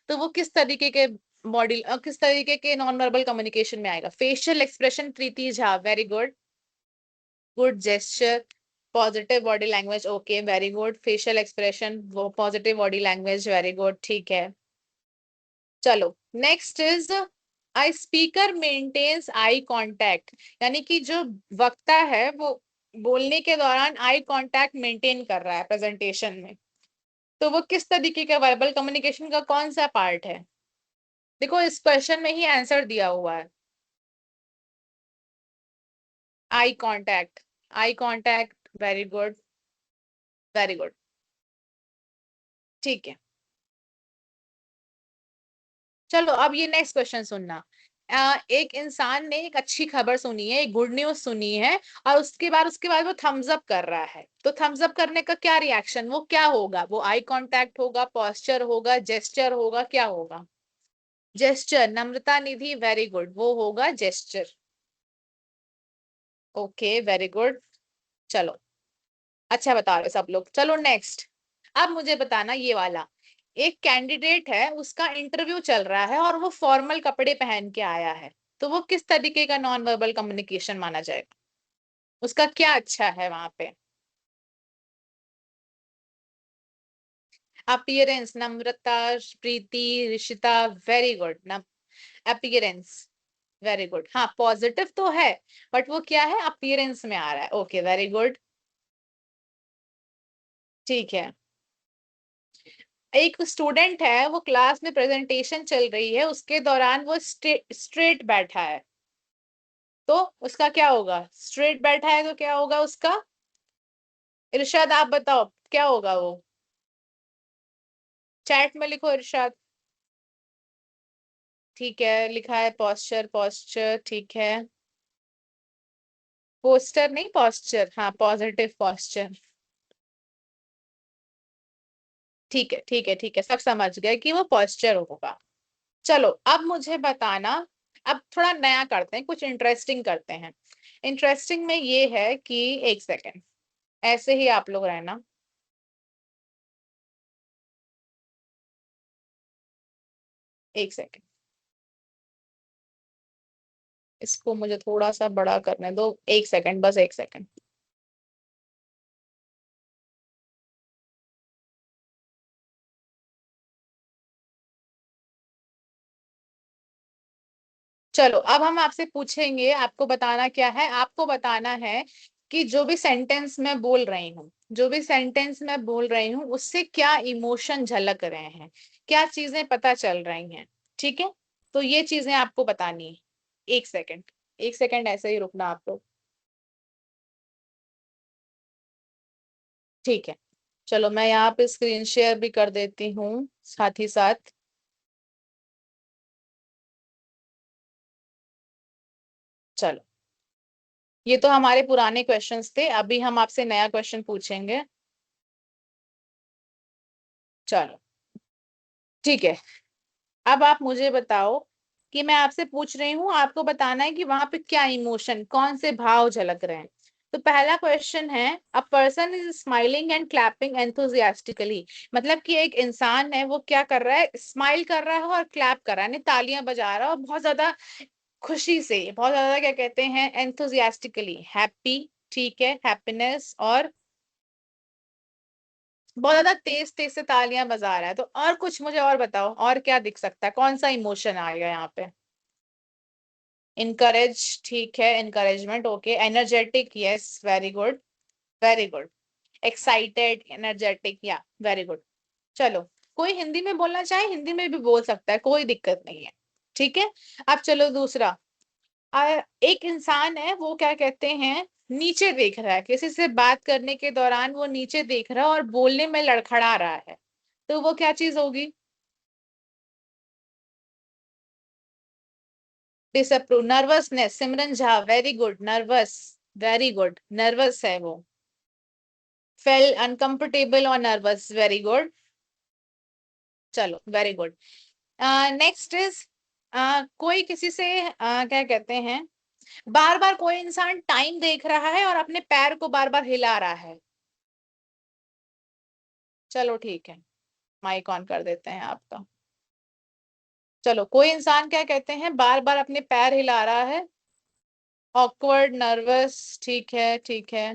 तो वो किस तरीके के बॉडी, किस तरीके के नॉन वर्बल कम्युनिकेशन में आएगा? Facial expression, Preeti Jha very good, good gesture, positive body language okay very good, facial expression वो positive body language very good, ठीक है। चलो next is eye speaker maintains eye contact, यानी कि जो वक्ता है वो बोलने के दौरान आई कांटेक्ट मेंटेन कर रहा है प्रेजेंटेशन में, तो वो किस तरीके का वर्बल कम्युनिकेशन का कौन सा पार्ट है? देखो इस क्वेश्चन में ही आंसर दिया हुआ है, eye contact, eye contact very good, very good, ठीक है। चलो अब ये नेक्स्ट क्वेश्चन सुनना। एक इंसान ने एक अच्छी खबर सुनी है, एक गुड न्यूज सुनी है, और उसके बाद वो थम्स अप कर रहा है, तो थम्स अप करने का क्या रिएक्शन, वो क्या होगा? वो आई कांटेक्ट होगा, पोस्चर होगा, जेस्चर होगा, क्या होगा? जेस्चर, नम्रता निधि वेरी गुड, वो होगा जेस्चर, ओके वेरी गुड। चलो अच्छा बता रहे सब लोग। चलो नेक्स्ट, अब मुझे बताना ये वाला, एक कैंडिडेट है, उसका इंटरव्यू चल रहा है और वो फॉर्मल कपड़े पहन के आया है, तो वो किस तरीके का नॉन वर्बल कम्युनिकेशन माना जाएगा? उसका क्या अच्छा है वहां पे? Appearance, Namrata, Preeti, Rishita very good, appearance very good, हाँ पॉजिटिव तो है, बट वो क्या है, अपीयरेंस में आ रहा है, ओके वेरी गुड, ठीक है। एक स्टूडेंट है, वो क्लास में प्रेजेंटेशन चल रही है, उसके दौरान वो स्ट्रेट बैठा है, तो उसका क्या होगा? स्ट्रेट बैठा है तो क्या होगा उसका? इरशाद आप बताओ क्या होगा वो, चैट में लिखो इरशाद। ठीक है लिखा है पोस्चर, पोस्चर ठीक है, पोस्टर नहीं पोस्चर, हाँ पॉजिटिव पोस्चर, ठीक है ठीक है ठीक है, सब समझ गए कि वो पोस्चर होगा। चलो अब मुझे बताना, अब थोड़ा नया करते हैं, कुछ इंटरेस्टिंग करते हैं। इंटरेस्टिंग में ये है कि, एक सेकेंड ऐसे ही आप लोग रहना, एक सेकेंड, इसको मुझे थोड़ा सा बड़ा करने दो, एक सेकेंड बस एक सेकेंड। चलो अब हम आपसे पूछेंगे, आपको बताना क्या है, आपको बताना है कि जो भी सेंटेंस मैं बोल रही हूँ, जो भी सेंटेंस मैं बोल रही हूँ उससे क्या इमोशन झलक रहे हैं, क्या चीजें पता चल रही हैं, ठीक है? तो ये चीजें आपको बतानी है। एक सेकेंड, एक सेकेंड ऐसे ही रुकना आप लोग, ठीक है। चलो मैं यहाँ पे स्क्रीन शेयर भी कर देती हूँ साथ ही साथ। चलो ये तो हमारे पुराने क्वेश्चंस थे, अभी हम आपसे नया क्वेश्चन पूछेंगे। चलो ठीक है, अब आप मुझे बताओ कि मैं आपसे पूछ रही हूँ, आपको बताना है कि वहां पे क्या इमोशन, कौन से भाव झलक रहे हैं। तो पहला क्वेश्चन है, a person is smiling and clapping enthusiastically, मतलब कि एक इंसान है वो क्या कर रहा है, स्माइल कर रहा है और क्लैप कर रहा है, यानी तालियां बजा रहा है और बहुत ज्यादा खुशी से, बहुत ज्यादा क्या कहते हैं, एंथुजियास्टिकली, हैप्पी, ठीक है, हैप्पीनेस, और बहुत ज्यादा तेज तेज से तालियां बजा रहा है। तो और कुछ मुझे और बताओ, और क्या दिख सकता है, कौन सा इमोशन आएगा यहाँ पे? इनकरेज, ठीक है, encouragement, okay, energetic, yes, very good, very good, excited, energetic, या वेरी गुड। चलो, कोई हिंदी में बोलना चाहे हिंदी में भी बोल सकता है, कोई दिक्कत नहीं है, ठीक है। अब चलो दूसरा, एक इंसान है, वो क्या कहते हैं, नीचे देख रहा है, किसी से बात करने के दौरान वो नीचे देख रहा है और बोलने में लड़खड़ा रहा है, तो वो क्या चीज होगी? Disapprove, nervousness, Simran Jha, very good, nervous, very good, nervous है वो। फेल अनकंफर्टेबल और नर्वस, वेरी गुड, चलो वेरी गुड। नेक्स्ट इज, कोई किसी से क्या कहते हैं, बार बार कोई इंसान टाइम देख रहा है और अपने पैर को बार बार हिला रहा है। चलो ठीक है, माइक ऑन कर देते हैं आपका। चलो, कोई इंसान क्या कहते हैं, बार बार अपने पैर हिला रहा है, ऑकवर्ड, नर्वस, ठीक है, ठीक है,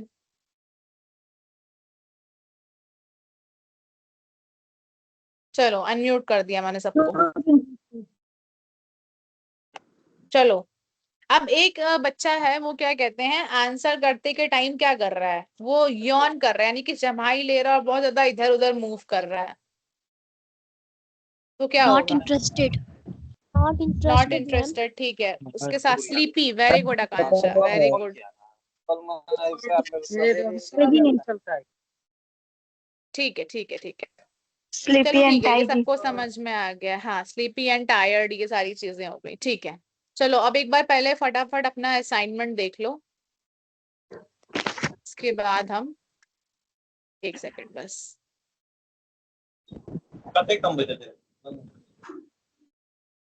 चलो अनम्यूट कर दिया मैंने सबको। चलो, अब एक बच्चा है, वो क्या कहते हैं, आंसर करते के टाइम क्या कर रहा है, वो यॉन कर रहा है, यानी कि जम्हाई ले रहा है और बहुत ज्यादा इधर उधर मूव कर रहा है, तो क्या Not होगा? interested. Not not interested, ma'am. Interested, ठीक है, उसके साथ स्लीपी, वेरी गुड आकांक्षा, वेरी गुड, ठीक है, ठीक है, ठीक है, स्लीपी चलो एंड ठीक है, ये टाइडी। सबको समझ में आ गया, हाँ, स्लीपी एंड टायर्ड, ये सारी चीजें हो गई, ठीक है। चलो, अब एक बार पहले फटाफट अपना असाइनमेंट देख लो, इसके बाद हम, एक सेकंड बस,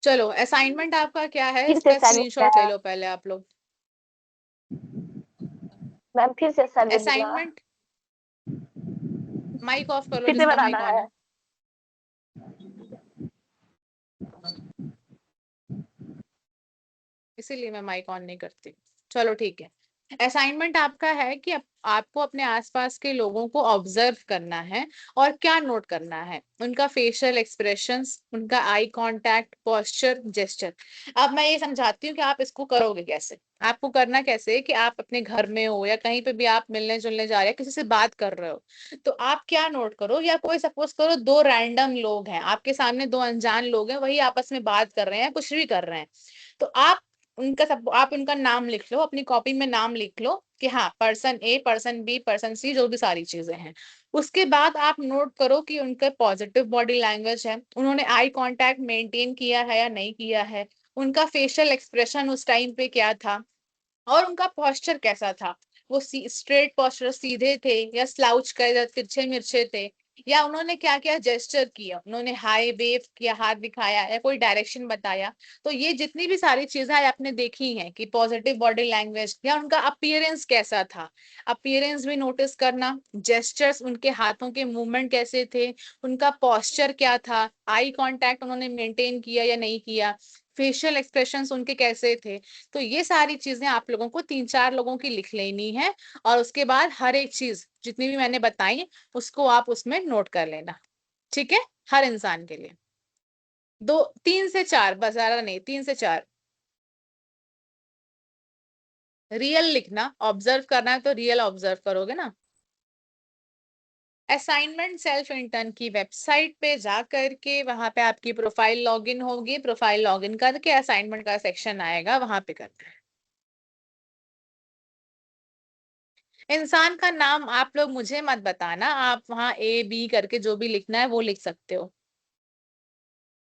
चलो असाइनमेंट आपका क्या है, फिर से इसका assignment स्क्रीनशॉट क्या ले है? लो पहले आप लोग। मैम फिर से assignment मिला। असाइनमेंट, माइक ऑफ कर लो फिर से जिसका माइक बनाना ऑन है। है। इसीलिए मैं माइक ऑन नहीं करती। चलो ठीक है, असाइनमेंट आपका है कि आपको अपने आसपास के लोगों को ऑब्जर्व करना है और क्या नोट करना है, उनका फेशियल एक्सप्रेशंस, उनका आई कांटेक्ट, पोस्चर, जेस्चर। अब मैं ये समझाती हूँ कि आप इसको करोगे कैसे। आपको करना कैसे है कि आप अपने घर में हो या कहीं पे भी आप मिलने जुलने जा रहे हैं, किसी से बात कर रहे हो, तो आप क्या नोट करो, या कोई सपोज करो दो रैंडम लोग हैं आपके सामने, दो अनजान लोग हैं, वही आपस में बात कर रहे हैं, कुछ भी कर रहे हैं, तो आप उनका नाम लिख लो, अपनी कॉपी में नाम लिख लो कि हाँ, पर्सन ए, पर्सन बी, पर्सन सी, जो भी सारी चीजें हैं। उसके बाद आप नोट करो कि उनके पॉजिटिव बॉडी लैंग्वेज है, उन्होंने आई कांटेक्ट मेंटेन किया है या नहीं किया है, उनका फेशियल एक्सप्रेशन उस टाइम पे क्या था, और उनका पोस्चर कैसा था, वो स्ट्रेट पोस्चर, सीधे थे, या स्लाउच कर तिरछे मिर्चे थे, या उन्होंने क्या क्या जेस्चर किया, उन्होंने हाई वेव किया, हाथ दिखाया, या कोई डायरेक्शन बताया। तो ये जितनी भी सारी चीजें आपने देखी हैं कि पॉजिटिव बॉडी लैंग्वेज, या उनका अपीयरेंस कैसा था, अपीयरेंस भी नोटिस करना, जेस्चर्स, उनके हाथों के मूवमेंट कैसे थे, उनका पोस्चर क्या था, आई कांटेक्ट उन्होंने मेंटेन किया या नहीं किया, फेशियल एक्सप्रेशंस उनके कैसे थे। तो ये सारी चीजें आप लोगों को 3-4 लोगों की लिख लेनी है, और उसके बाद हर एक चीज जितनी भी मैंने बताई उसको आप उसमें नोट कर लेना, ठीक है, हर इंसान के लिए। 3 से 4 बस, ज्यादा नहीं, 3 से 4। रियल लिखना, ऑब्जर्व करना है तो रियल ऑब्जर्व करोगे ना। असाइनमेंट सेल्फ इंटर्न की वेबसाइट पे जा करके, वहां पे आपकी प्रोफाइल लॉगिन होगी, प्रोफाइल लॉगिन करके असाइनमेंट का सेक्शन आएगा, वहां पे करना है। इंसान का नाम आप लोग मुझे मत बताना, आप वहां ए बी करके जो भी लिखना है वो लिख सकते हो,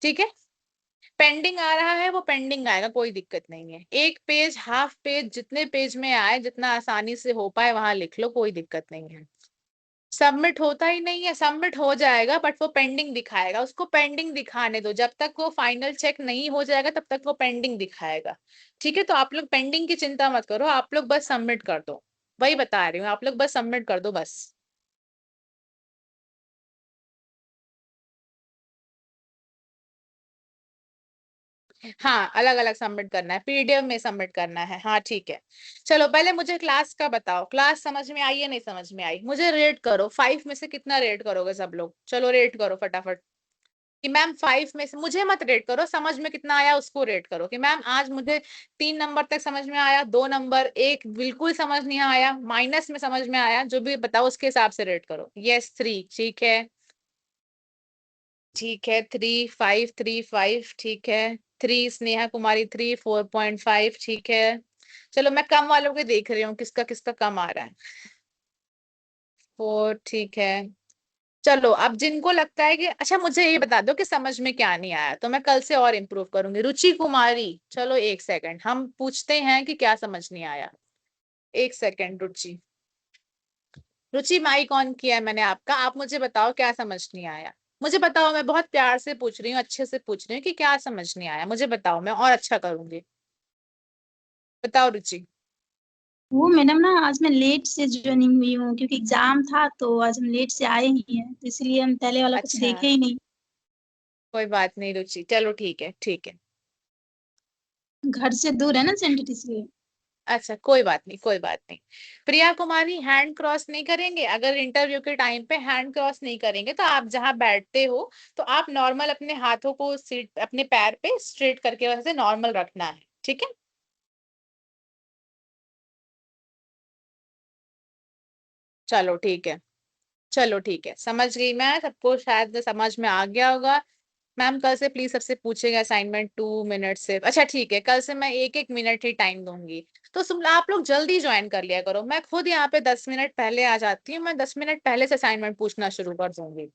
ठीक है। पेंडिंग आ रहा है वो पेंडिंग आएगा, कोई दिक्कत नहीं है, एक पेज, हाफ पेज, जितने पेज में आए, जितना आसानी से हो पाए वहां लिख लो, कोई दिक्कत नहीं है। सबमिट होता ही नहीं है, सबमिट हो जाएगा बट वो पेंडिंग दिखाएगा, उसको पेंडिंग दिखाने दो, जब तक वो फाइनल चेक नहीं हो जाएगा तब तक वो पेंडिंग दिखाएगा, ठीक है। तो आप लोग पेंडिंग की चिंता मत करो, आप लोग बस सबमिट कर दो, वही बता रही हूँ, आप लोग बस सबमिट कर दो बस। हाँ, अलग अलग सबमिट करना है, पीडीएफ में सबमिट करना है। हाँ ठीक है, चलो पहले मुझे क्लास का बताओ, क्लास समझ में आई या नहीं समझ में आई? मुझे रेट करो, 5 में से कितना रेट करोगे सब लोग? चलो रेट करो फटाफट कि मैम 5 में से, मुझे मत रेट करो, समझ में कितना आया उसको रेट करो कि मैम आज मुझे 3 नंबर तक समझ में आया, 2 नंबर, 1 बिल्कुल समझ नहीं आया, माइनस में समझ में आया, जो भी बताओ उसके हिसाब से रेट करो। यस 3, ठीक है, ठीक है 3, 5, 3, 5, ठीक है 3, स्नेहा कुमारी 3, 4.5, ठीक है। चलो मैं कम वालों के देख रही हूँ किसका किसका कम आ रहा है। 4, ठीक है। चलो अब जिनको लगता है कि अच्छा मुझे ये बता दो कि समझ में क्या नहीं आया, तो मैं कल से और इम्प्रूव करूंगी। रुचि कुमारी, चलो एक सेकंड, हम पूछते हैं कि क्या समझ नहीं आया। एक second Ruchi, Ruchi mic on किया है मैंने आपका, आप मुझे बताओ क्या समझ नहीं आया। मुझे बताओ, मैं बहुत प्यार से पूछ रही हूँ, अच्छे से पूछ रही हूँ कि क्या समझ नहीं आया, मुझे बताओ, मैं और अच्छा करूंगी। बताओ रुचि। वो मैडम ना, आज मैं लेट से ज्वाइनिंग हुई हूँ क्योंकि एग्जाम था, तो आज हम लेट से आए ही हैं, तो इसलिए हम पहले वाला कुछ अच्छा देखे ही नहीं। कोई बात नहीं रुचि, चलो ठीक है ठीक है। घर से दूर है ना सेंटर, इसलिए। अच्छा कोई बात नहीं कोई बात नहीं। प्रिया कुमारी हैंड क्रॉस नहीं करेंगे, अगर इंटरव्यू के टाइम पे हैंड क्रॉस नहीं करेंगे तो आप जहां बैठते हो तो आप नॉर्मल अपने हाथों को सीट अपने पैर पे स्ट्रेट करके वैसे नॉर्मल रखना है, ठीक है। चलो ठीक है, चलो ठीक है, समझ गई मैं, सबको शायद समझ में आ गया होगा। मैम कल से प्लीज सबसे पूछेगा असाइनमेंट 2 मिनट से, अच्छा ठीक है, कल से मैं 1-1 मिनट ही टाइम दूंगी। तो आप लोग जल्दी ज्वाइन कर लिया करो, मैं खुद यहाँ पे 10 मिनट पहले आ जाती हूँ, मैं 10 मिनट पहले से असाइनमेंट पूछना शुरू कर दूंगी।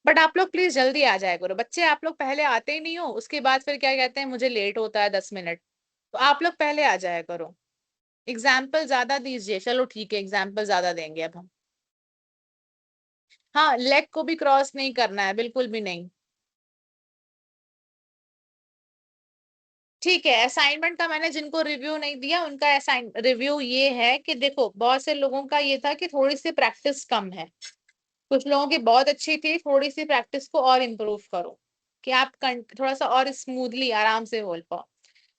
बट आप लोग प्लीज जल्दी आ जाया करो, बच्चे आप लोग पहले आते ही नहीं हो, उसके बाद फिर क्या कहते हैं मुझे लेट होता है 10 मिनट, तो आप लोग पहले आ जाया करो। एग्जाम्पल ज्यादा दीजिए, चलो ठीक है एग्जाम्पल ज्यादा देंगे अब हम। हाँ लेग को भी क्रॉस नहीं करना है, बिल्कुल भी नहीं। ठीक है, असाइनमेंट का मैंने जिनको रिव्यू नहीं दिया उनका रिव्यू ये है कि देखो बहुत से लोगों का ये था कि थोड़ी सी प्रैक्टिस कम है, कुछ लोगों की बहुत अच्छी थी, थोड़ी सी प्रैक्टिस को और इम्प्रूव करो कि आप थोड़ा सा और स्मूथली आराम से बोल पाओ।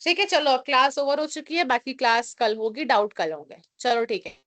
ठीक है चलो, अब क्लास ओवर हो चुकी है, बाकी क्लास कल होगी, डाउट कल होंगे, चलो ठीक है।